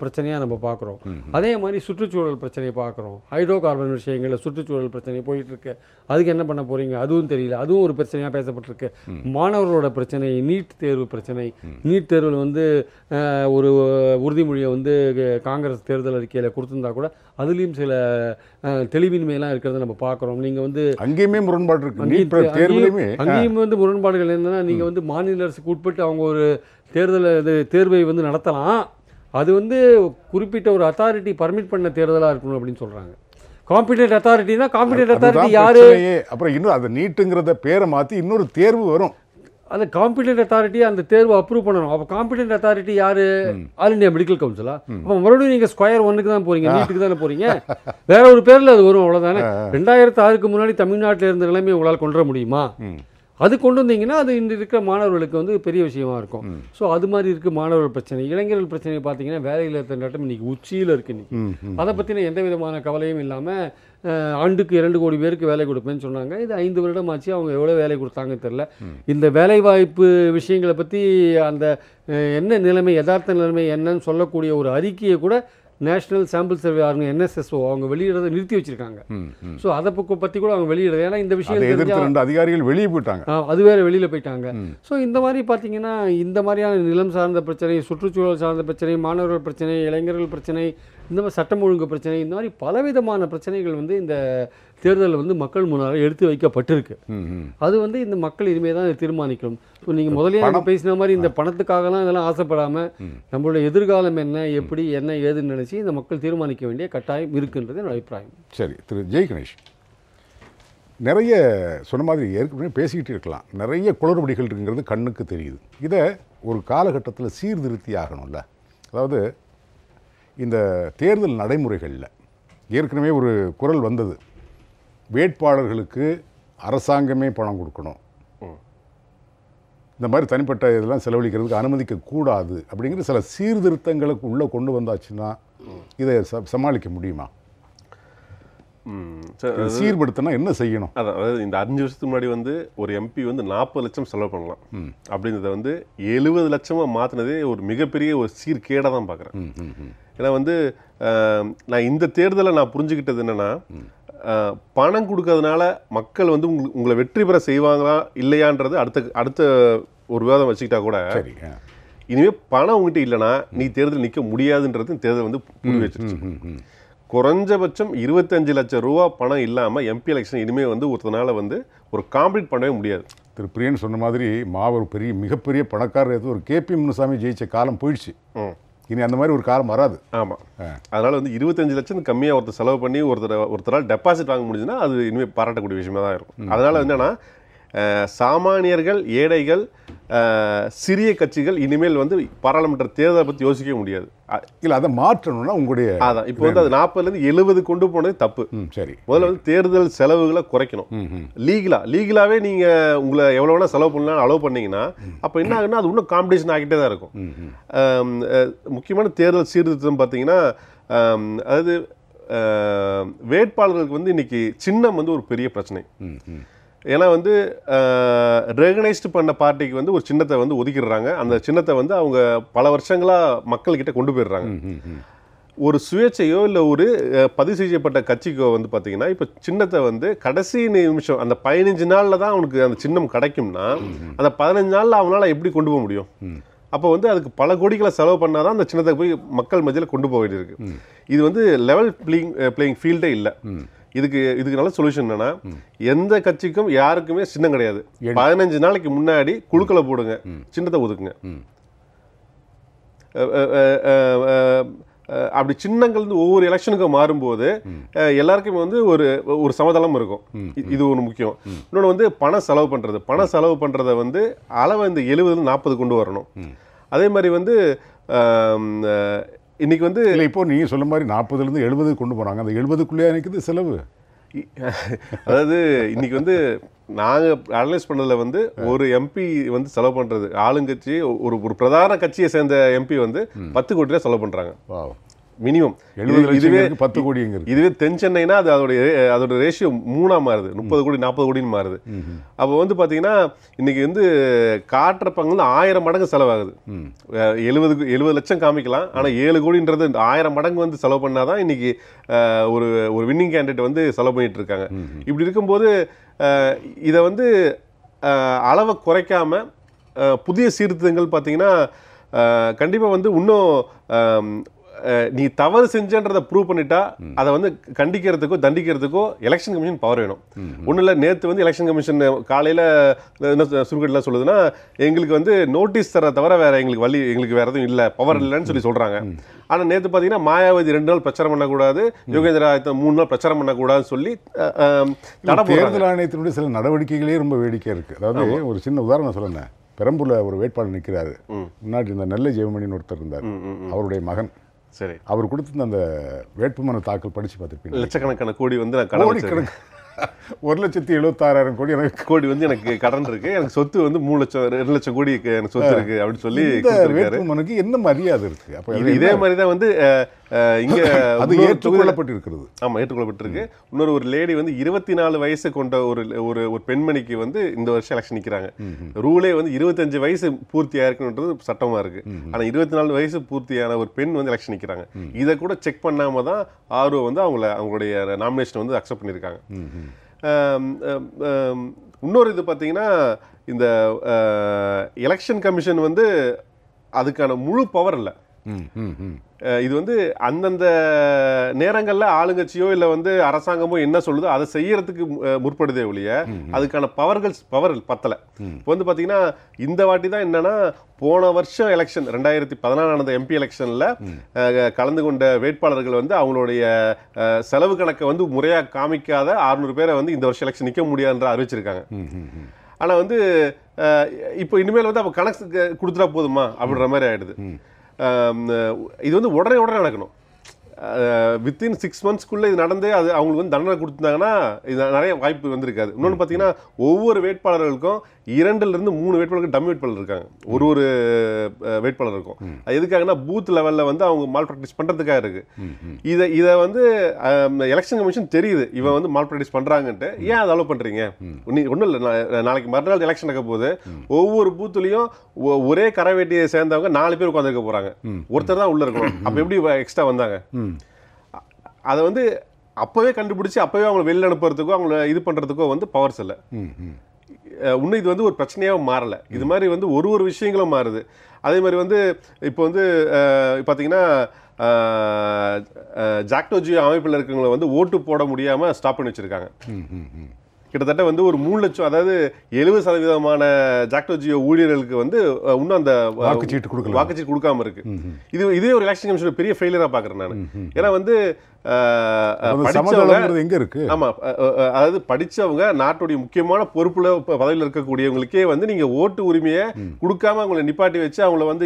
பிரச்சனையாக நம்ம பார்க்குறோம். அதே மாதிரி சுற்றுச்சூழல் பிரச்சனையை பார்க்குறோம். ஹைட்ரோ கார்பன் விஷயங்களில் சுற்றுச்சூழல் பிரச்சனை போயிட்டுருக்கு. அதுக்கு என்ன பண்ண போகிறீங்க அதுவும் தெரியல. அதுவும் ஒரு பிரச்சனையாக பேசப்பட்டிருக்கு. மாணவர்களோட பிரச்சனை, நீட் தேர்வு பிரச்சனை. நீட் தேர்வில் வந்து ஒரு உறுதிமொழியை வந்து காங்கிரஸ் தேர்தல் அறிக்கையில் கொடுத்துருந்தா கூட அதுலேயும் சில தெளிவின்மையெல்லாம் இருக்கிறத நம்ம பார்க்குறோம். நீங்கள் வந்து அங்கேயுமே முரண்பாடு இருக்கு. அங்கேயும் வந்து முரண்பாடுகள் என்னென்னா, நீங்கள் வந்து மாநில அரசுக்கு உட்பட்டு அவங்க ஒரு தேர்வை வந்து நடத்தலாம். அது வந்து குறிப்பிட்ட ஒரு அத்தாரிட்டி பர்மிட் பண்ண தேர்தலாக இருக்கணும் அப்படின்னு சொல்கிறாங்க. காம்பிடென்ட் அத்தாரிட்டினா காம்பிடென்ட் அத்தாரிட்டி யாரு? அப்புறம் இன்னும் அந்த நீட்டுங்கிறத பேரை மாற்றி இன்னொரு தேர்வு வரும். அந்த காம்பிடென்ட் அத்தாரிட்டி அந்த தேர்வு அப்ரூவ் பண்ணணும். அப்போ காம்பிடென்ட் அத்தாரிட்டி யாரு? ஆல் இண்டியா மெடிக்கல் கவுன்சிலா? அப்போ மறுபடியும் நீங்கள் ஸ்கொயர் 1க்கு தான் போறீங்க, நீட்டுக்கு தானே போறீங்க. வேற ஒரு பேரில் அது வரும், அவ்வளோதானே. 2006க்கு முன்னாடி தமிழ்நாட்டில் இருந்த நிலைமை உங்களால் கொண்டு வர முடியுமா? அது கொண்டு வந்தீங்கன்னா அது இன்று இருக்கிற மாணவர்களுக்கு வந்து பெரிய விஷயமா இருக்கும். ஸோ அது மாதிரி இருக்குது மாணவர்கள் பிரச்சனை. இளைஞர்கள் பிரச்சனை பார்த்தீங்கன்னா வேலையில் திண்டாட்டம் இன்றைக்கி உச்சியில் இருக்குது. இன்றைக்கி அதை பற்றின எந்த விதமான கவலையும் இல்லாமல் ஆண்டுக்கு 2 கோடி பேருக்கு வேலை கொடுப்பேன்னு சொன்னாங்க. இது 5 வருடம் ஆச்சு. அவங்க எவ்வளோ வேலை கொடுத்தாங்கன்னு தெரில. இந்த வேலைவாய்ப்பு விஷயங்களை பற்றி அந்த என்ன நிலைமை, யதார்த்த நிலைமை என்னன்னு சொல்லக்கூடிய ஒரு அறிக்கையை கூட national sample survey organisation NSSO அவங்க வெளியிடறதை நிறுத்தி வச்சிருக்காங்க. ஸோ அதை பற்றி கூட அவங்க வெளியிடுறது. ஏன்னா இந்த விஷயம் 2 அதிகாரிகள் வெளியே போயிட்டாங்க, அது வேற வெளியில் போயிட்டாங்க. ஸோ இந்த மாதிரி பார்த்தீங்கன்னா இந்த மாதிரியான நிலம் சார்ந்த பிரச்சனை, சுற்றுச்சூழல் சார்ந்த பிரச்சனை, மாணவர்கள் பிரச்சனை, இளைஞர்கள் பிரச்சனை, இந்த மாதிரி சட்டம் ஒழுங்கு பிரச்சனை, இந்த மாதிரி பலவிதமான பிரச்சனைகள் வந்து இந்த தேர்தலில் வந்து மக்கள் முன்னால் எடுத்து வைக்கப்பட்டிருக்கு. அது வந்து இந்த மக்கள் இனிமேல் தான் தீர்மானிக்கணும். ஸோ நீங்கள் முதலே பேசின மாதிரி இந்த பணத்துக்காகலாம் இதெல்லாம் ஆசைப்படாமல் நம்மளுடைய எதிர்காலம் என்ன, எப்படி என்ன ஏதுன்னு நினச்சி இந்த மக்கள் தீர்மானிக்க வேண்டிய கட்டாயம் இருக்குன்றது என்னோட அபிப்பிராயம். சரி, திரு ஜெய் கணேஷ், நிறைய சொன்ன மாதிரி ஏற்கனவே பேசிக்கிட்டு இருக்கலாம். நிறைய குளறுபடிகள் இருக்குங்கிறது கண்ணுக்கு தெரியுது. இதை ஒரு காலகட்டத்தில் சீர்திருத்தி ஆகணும்ல. அதாவது இந்த தேர்தல் நடைமுறைகளில் ஏற்கனவே ஒரு குரல் வந்தது, வேட்பாளர்களுக்கு அரசாங்கமே பணம் கொடுக்கணும், இந்த மாதிரி தனிப்பட்ட இதெல்லாம் செலவழிக்கிறதுக்கு அனுமதிக்க கூடாது அப்படிங்கிற சில சீர்திருத்தங்களுக்கு உள்ளே கொண்டு வந்தாச்சுன்னா இதை சமாளிக்க முடியுமா? சீர்படுத்தினா என்ன செய்யணும்? அதாவது இந்த 5 வருஷத்துக்கு முன்னாடி வந்து ஒரு MP வந்து 40 லட்சம் செலவு பண்ணலாம் அப்படின்றத வந்து 70 லட்சமாக மாற்றினதே ஒரு மிகப்பெரிய ஒரு சீர்கேடாக தான் பார்க்குறேன். ஏன்னா வந்து நான் இந்த தேர்தலை நான் புரிஞ்சுக்கிட்டது என்னென்னா, பணம் கொடுக்கறதுனால மக்கள் வந்து உங்களை வெற்றி பெற செய்வாங்களா இல்லையான்றது அடுத்த ஒரு விவாதம் வச்சுக்கிட்டா கூட, இனிமேல் பணம் உங்ககிட்ட இல்லைன்னா நீ தேர்தல் நிற்க முடியாதுன்றது தேர்தல் வந்து புரிய வச்சிருச்சு. குறைஞ்சபட்சம் 25 லட்சம் ரூபா பணம் இல்லாமல் MP எலெக்ஷன் இனிமேல் வந்து ஒருத்தனால வந்து ஒரு காம்ப்ளீட் பண்ணவே முடியாது. திரு பிரியன் சொன்ன மாதிரி மாபெரும் மிகப்பெரிய பணக்காரர் ஒரு KP முனுசாமி ஜெயிச்ச காலம் போயிடுச்சு. இனி அந்த மாதிரி ஒரு காலம் வராது. ஆமாம், அதனால் வந்து 25 லட்சம் கம்மியாக ஒருத்தர் செலவு பண்ணி ஒருத்தரால் டெபாசிட் வாங்க முடிஞ்சுன்னா அது இனிமேல் பாராட்டக்கூடிய விஷயமா தான் இருக்கும். அதனால் என்னென்னா, சாமானியர்கள், ஏழைகள், சிறிய கட்சிகள் இனிமேல் வந்து பாராளுமன்ற தேர்தலை பற்றி யோசிக்க முடியாது. இல்லை, அதை மாற்றணும்னா உங்களுடைய அதான் இப்போ வந்து அது 40லேருந்து 70 கொண்டு போனது தப்பு. சரி, முதல்ல வந்து தேர்தல் செலவுகளை குறைக்கணும். லீகலாகவே நீங்கள் உங்களை எவ்வளோ வேணால் செலவு பண்ணலாம் அலோவ் பண்ணீங்கன்னா அப்போ என்ன ஆகுன்னா அது இன்னும் காம்படிஷன் ஆகிட்டே தான் இருக்கும். முக்கியமான தேர்தல் சீர்திருத்தம் பார்த்தீங்கன்னா, அதாவது வேட்பாளர்களுக்கு வந்து இன்னைக்கு சின்னம் வந்து ஒரு பெரிய பிரச்சனை. ஏன்னா வந்து ரெகனைஸ்டு பண்ண பார்ட்டிக்கு வந்து ஒரு சின்னத்தை வந்து ஒதுக்கிடுறாங்க. அந்த சின்னத்தை வந்து அவங்க பல வருஷங்களாக மக்கள்கிட்ட கொண்டு போயிடுறாங்க. ஒரு சுயேட்சையோ இல்லை ஒரு பதிவு செய்யப்பட்ட கட்சிக்கோ வந்து பார்த்தீங்கன்னா இப்போ சின்னத்தை வந்து கடைசி நிமிஷம் அந்த 15 நாளில் தான் அவனுக்கு அந்த சின்னம் கிடைக்கும்னா அந்த 15 நாளில் அவனால் எப்படி கொண்டு போக முடியும்? அப்போ வந்து அதுக்கு பல கோடிகளை செலவு பண்ணால் தான் அந்த சின்னத்தை போய் மக்கள் மத்தியில் கொண்டு போக வேண்டியிருக்கு. இது வந்து லெவல் பிளேயிங் ஃபீல்டே இல்லை. இதுக்கு நல்ல சொல்யூஷன் என்னன்னா, எந்த கட்சிக்கும் யாருக்குமே சின்னம் கிடையாது. 15 நாளைக்கு முன்னாடி குழுக்களை போடுங்க, சின்னத்தை ஒதுக்குங்க. அப்படி சின்னங்கள் வந்து ஒவ்வொரு எலெக்ஷனுக்கும் மாறும்போது எல்லாருக்குமே வந்து ஒரு சமதளம் இருக்கும். இது ஒன்று முக்கியம். இன்னொன்று வந்து பணம் செலவு பண்ணுறதை வந்து அளவை இந்த 70 40 கொண்டு வரணும். அதே மாதிரி வந்து இன்னைக்கு வந்து இல்லை, இப்போ நீங்கள் சொல்ல மாதிரி 40லேருந்து 70 கொண்டு போகிறாங்க. அந்த 70க்குள்ளேயே நிற்குது செலவு. அதாவது இன்னைக்கு வந்து நாங்கள் அனலைஸ் பண்ணதுல வந்து ஒரு எம்பி வந்து செலவு பண்ணுறது ஆளுங்கட்சி ஒரு பிரதான கட்சியை சேர்ந்த எம்பி வந்து 10 கோடி ரூபாய் செலவு பண்ணுறாங்க மினிமம். இதுவே 10 கோடி. இதுவே தென் சென்னைனா அது அதோட ரேஷியோ 3ஆ மாறுது, 30 கோடி 40 கோடின்னு மாறுது. அப்போ வந்து பார்த்தீங்கன்னா இன்னைக்கு வந்து காட்டுற பங்கு 1000 மடங்கு செலவாகுது. 70 லட்சம் காமிக்கலாம், ஆனால் 7 கோடின்றது 1000 மடங்கு வந்து செலவு பண்ணாதான் இன்னைக்கு ஒரு வின்னிங் கேண்டிடேட் வந்து செலவு பண்ணிட்டு இருக்காங்க. இப்படி இருக்கும்போது இதை வந்து அளவை குறைக்காம புதிய சீர்திருத்தங்கள் பார்த்தீங்கன்னா கண்டிப்பாக வந்து இன்னும் நீ தவறு செஞ்சன்றதை ப்ரூவ் பண்ணிட்டா அதை வந்து கண்டிக்கிறதுக்கோ தண்டிக்கிறதுக்கோ எலெக்ஷன் கமிஷன் பவர் வேணும். ஒன்றும் இல்லை, நேற்று வந்து எலெக்ஷன் கமிஷன் காலையில் என்ன சுருக்கெல்லாம் சொல்லுதுன்னா, எங்களுக்கு வந்து நோட்டீஸ் தர தவிர எங்களுக்கு வேற எதுவும் இல்லை, பவர் இல்லைன்னு சொல்கிறாங்க. ஆனால் நேற்று பார்த்தீங்கன்னா மாயாவதி 2 நாள் பிரச்சாரம் பண்ணக்கூடாது, யோகேந்திர ஆதித்ய 3 நாள் பிரச்சாரம் பண்ணக்கூடாதுன்னு சொல்லி தேர்தல் ஆணையத்தினுடைய சில நடவடிக்கைகளே ரொம்ப வேடிக்கையாக இருக்குது. அதாவது ஒரு சின்ன உதாரணம் சொல்லுங்க. பெரம்பூரில் ஒரு வேட்பாளர் நிற்கிறாரு, முன்னாடி இந்த நெல்லை ஜெயமணின்னு ஒருத்தர் இருந்தார், அவருடைய மகன். சரி, அவர் கொடுத்து அந்த வேட்புமனு தாக்கல் படித்து பார்த்துருப்பீங்க. லட்சக்கணக்கான கோடி வந்து நான் கடன் 1,76,000 கோடி வந்து எனக்கு கடன் இருக்கு, எனக்கு சொத்து வந்து 3 லட்சம் 2 லட்சம் கோடி எனக்கு சொத்து இருக்கு அப்படின்னு சொல்லி வேட்புமனுக்கு என்ன மரியாதை இருக்கு? அப்போ இதே மாதிரி தான் வந்து இங்க அது ஏற்றுக்கொள்ளப்பட்டிருக்கிறது. ஆமா, ஏற்றுக்கொள்ளப்பட்டிருக்கு. ஒரு லேடி வந்து 24 வயசு கொண்ட ஒரு பெண்மணிக்கு வந்து இந்த வருஷம் எலெக்ஷன் நிற்கிறாங்க. ரூலே வந்து 25 வயசு பூர்த்தி ஆயிருக்குன்றது சட்டமா இருக்கு. ஆனா 24 வயசு பூர்த்தியான ஒரு பெண் வந்து எலெக்ஷன் நிற்கிறாங்க. இதை கூட செக் பண்ணாம தான் ஆர்ஓ வந்து அவங்களுடைய நாமினேஷன் வந்து அக்செப்ட் பண்ணியிருக்காங்க. இன்னொரு இது பார்த்தீங்கன்னா, இந்த எலெக்ஷன் கமிஷன் வந்து அதுக்கான முழு பவர் இல்லை. இது வந்து அந்தந்த நேரங்களில் ஆளுங்கட்சியோ இல்லை வந்து அரசாங்கமோ என்ன சொல்லுதோ அதை செய்யறதுக்கு முற்படுதே ஒழிய அதுக்கான பவர் பத்தலை. இப்போ வந்து பார்த்தீங்கன்னா இந்த வாட்டி தான் என்னன்னா, போன வருஷம் எலெக்ஷன் 2014 நடந்த எம்பி எலெக்ஷனில் கலந்து கொண்ட வேட்பாளர்கள் வந்து அவங்களுடைய செலவு கணக்கை வந்து முறையாக காமிக்காத 600 பேரை வந்து இந்த வருஷம் எலெக்ஷன் நிற்க முடியாதுன்ற அறிவிச்சிருக்காங்க. ஆனால் வந்து இப்போ இனிமேல் வந்து அப்போ கணக்கு கொடுத்துட்டா போதுமா அப்படின்ற மாதிரி ஆயிடுது. இது வந்து உடனே நடக்கணும். வித்தின் 6 மந்த்ஸ்க்குள்ளே இது நடந்து அது அவங்களுக்கு வந்து தண்டனை கொடுத்துருந்தாங்கன்னா இது நிறைய வாய்ப்பு வந்திருக்காது. இன்னொன்று பார்த்தீங்கன்னா, ஒவ்வொரு வேட்பாளர்களுக்கும் 2லிருந்து 3 வேட்பாளர்கள் டம்மி வேட்பாளர் இருக்காங்க. ஒரு வேட்பாளர் இருக்கும். அது எதுக்காகனா பூத் லெவலில் வந்து அவங்க மால் ப்ராக்டிஸ் பண்ணுறதுக்காக இருக்கு. இதை வந்து எலெக்ஷன் கமிஷன் தெரியுது இவன் வந்து மால் ப்ராக்டிஸ் பண்ணுறாங்கன்ட்டு. ஏன் அதை அலோவ் பண்ணுறீங்க? ஒன்றும் இல்லை, நாளைக்கு மறுநாள் எலெக்ஷன் நடக்க போது ஒவ்வொரு பூத்துலையும் ஒரே கரை வேட்டியை சேர்ந்தவங்க 4 பேர் உட்காந்துருக்க போகிறாங்க. ஒருத்தர் தான் உள்ளே இருக்கணும். அப்போ எப்படி எக்ஸ்ட்ரா வந்தாங்க? அதை வந்து அப்போவே கண்டுபிடிச்சி அப்போவே அவங்களை வெளில அனுப்புறதுக்கோ அவங்கள இது பண்ணுறதுக்கோ வந்து பவர்ஸ் இல்லை. இன்னும் இது வந்து ஒரு பிரச்சனையாக மாறலை. இது மாதிரி வந்து ஒரு விஷயங்களும் மாறுது. அதே மாதிரி வந்து இப்போ வந்து பார்த்தீங்கன்னா ஜாக்டோஜியோ அமைப்பில் இருக்கிறவங்களை வந்து ஓட்டு போட முடியாமல் ஸ்டாப் பண்ணி வச்சுருக்காங்க. கிட்டத்தட்ட வந்து ஒரு 3 லட்சம், அதாவது 70% ஜாக்டோஜியோ ஊழியர்களுக்கு வந்து இன்னும் அந்த வாக்குச்சீட்டு கொடுக்காம இருக்கு. இதே ஒரு எலெக்ஷன் கமிஷன் பெரிய ஃபெயிலியரா பாக்குறேன் நான். ஏன்னா வந்து எங்க இருக்கு? ஆமா, அதாவது படிச்சவங்க நாட்டுடைய முக்கியமான பொறுப்புல பதவியில் இருக்கக்கூடியவங்களுக்கே வந்து நீங்க ஓட்டு உரிமையை கொடுக்காம அவங்களை நிப்பாட்டி வச்சு அவங்கள வந்து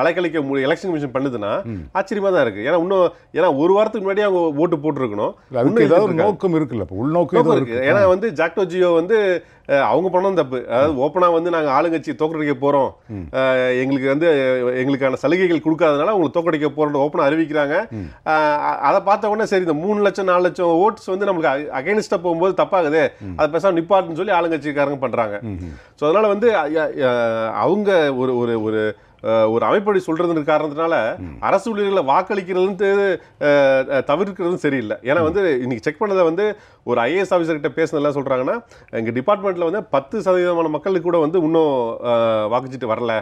அலைக்கழிக்க எலெக்ஷன் கமிஷன் பண்ணுதுன்னா ஆச்சரியமா தான் இருக்கு. ஏன்னா ஒரு வாரத்துக்கு முன்னாடி அவங்க ஓட்டு போட்டுருக்கணும். நோக்கம் இருக்குல்ல, உள்நோக்கம் இருக்கு. ஏன்னா வந்து ஜாக்டோஜியோ வந்து அவங்க பண்ணணும் தப்பு. அதாவது ஓப்பனா வந்து நாங்க ஆளுங்கட்சி தோக்கடிக்க போறோம், எங்களுக்கு வந்து எங்களுக்கான சலுகைகள் கொடுக்காதனால அவங்களை தோக்கடிக்க போறோம் ஓப்பனா அறிவிக்கிறாங்க. அதை பார்த்த உடனே சரி, இந்த 3 லட்சம் 4 லட்சம் ஓட்ஸ் வந்து நம்மளுக்கு அகைன்ஸ்டா போகும்போது தப்பாகுது, அதை பேசாம நிப்பாட்டுன்னு சொல்லி ஆளுங்கட்சிக்காரங்க பண்றாங்க. ஸோ அதனால வந்து அவங்க ஒரு அமைப்படி சொல்றதுன்னு காரணத்தினால அரசு ஊழியர்களை வாக்களிக்கிறது தவிர்க்கிறதும் சரியில்லை. ஏன்னா வந்து இன்னைக்கு செக் பண்ணதை வந்து ஒரு ஐஏஎஸ் ஆஃபீஸர் கிட்ட பேசுனதெல்லாம் சொல்றாங்கன்னா, எங்க டிபார்ட்மெண்ட்ல வந்து 10% மக்களுக்கு கூட வந்து இன்னும் வாக்குச்சீட்டு வரல.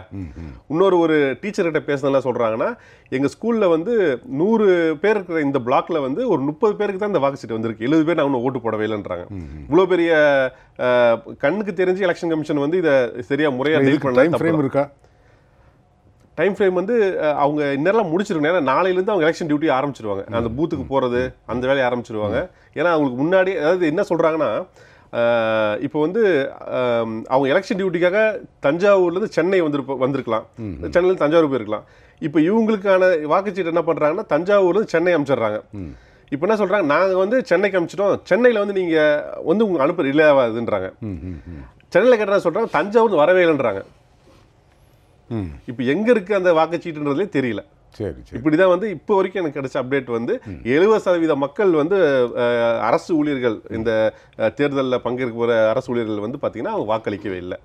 ஒரு டீச்சர் கிட்ட பேசுனதெல்லாம் சொல்றாங்கன்னா, எங்க ஸ்கூல்ல வந்து 100 பேர் இருக்கிற இந்த பிளாக்ல வந்து ஒரு 30 பேருக்கு தான் இந்த வாக்குச்சீட்டு வந்திருக்கு, 70 பேர் நான் ஓட்டு போடவே இல்லைன்றாங்க. இவ்வளவு பெரிய கண்ணுக்கு தெரிஞ்சு எலெக்ஷன் கமிஷன் வந்து இதை சரியா முறையா டீல் பண்ண டைம் ஃப்ரேம் வந்து அவங்க இன்னரெல்லாம் முடிச்சிருக்கணும். ஏன்னா நாளையிலேருந்து அவங்க எலெக்ஷன் டியூட்டி ஆரம்பிச்சிருவாங்க, அந்த பூத்துக்கு போகிறது அந்த வேலையை ஆரம்பிச்சிருவாங்க. ஏன்னா அவங்களுக்கு முன்னாடி, அதாவது என்ன சொல்கிறாங்கன்னா, இப்போ வந்து அவங்க எலெக்ஷன் டியூட்டிக்காக தஞ்சாவூர்லேருந்து சென்னை வந்திருக்கலாம், சென்னையிலேருந்து தஞ்சாவூர் போயிருக்கலாம். இப்போ இவங்களுக்கான வாக்குச்சீட்டு என்ன பண்ணுறாங்கன்னா, தஞ்சாவூர்லேருந்து சென்னை அனுப்பிச்சிடுறாங்க. இப்போ என்ன சொல்கிறாங்க, நாங்கள் வந்து சென்னைக்கு அனுப்பிச்சிட்டோம், சென்னையில் வந்து நீங்கள் வந்து உங்களுக்கு அனுப்ப ரிலே ஆகாதுன்றாங்க. சென்னையில் கேட்டால் சொல்கிறாங்க தஞ்சாவூர் வரவே இல்லைன்றாங்க. இப்போ எங்கே இருக்குது அந்த வாக்குச்சீட்டுன்றதுலே தெரியல. சரி சரி. இப்படி தான் வந்து இப்போ வரைக்கும் எனக்கு கிடைச்ச அப்டேட் வந்து 70% மக்கள் வந்து அரசு ஊழியர்கள், இந்த தேர்தலில் பங்கேற்க போகிற அரசு ஊழியர்கள் வந்து பார்த்தீங்கன்னா அவங்க வாக்களிக்கவே இல்லை.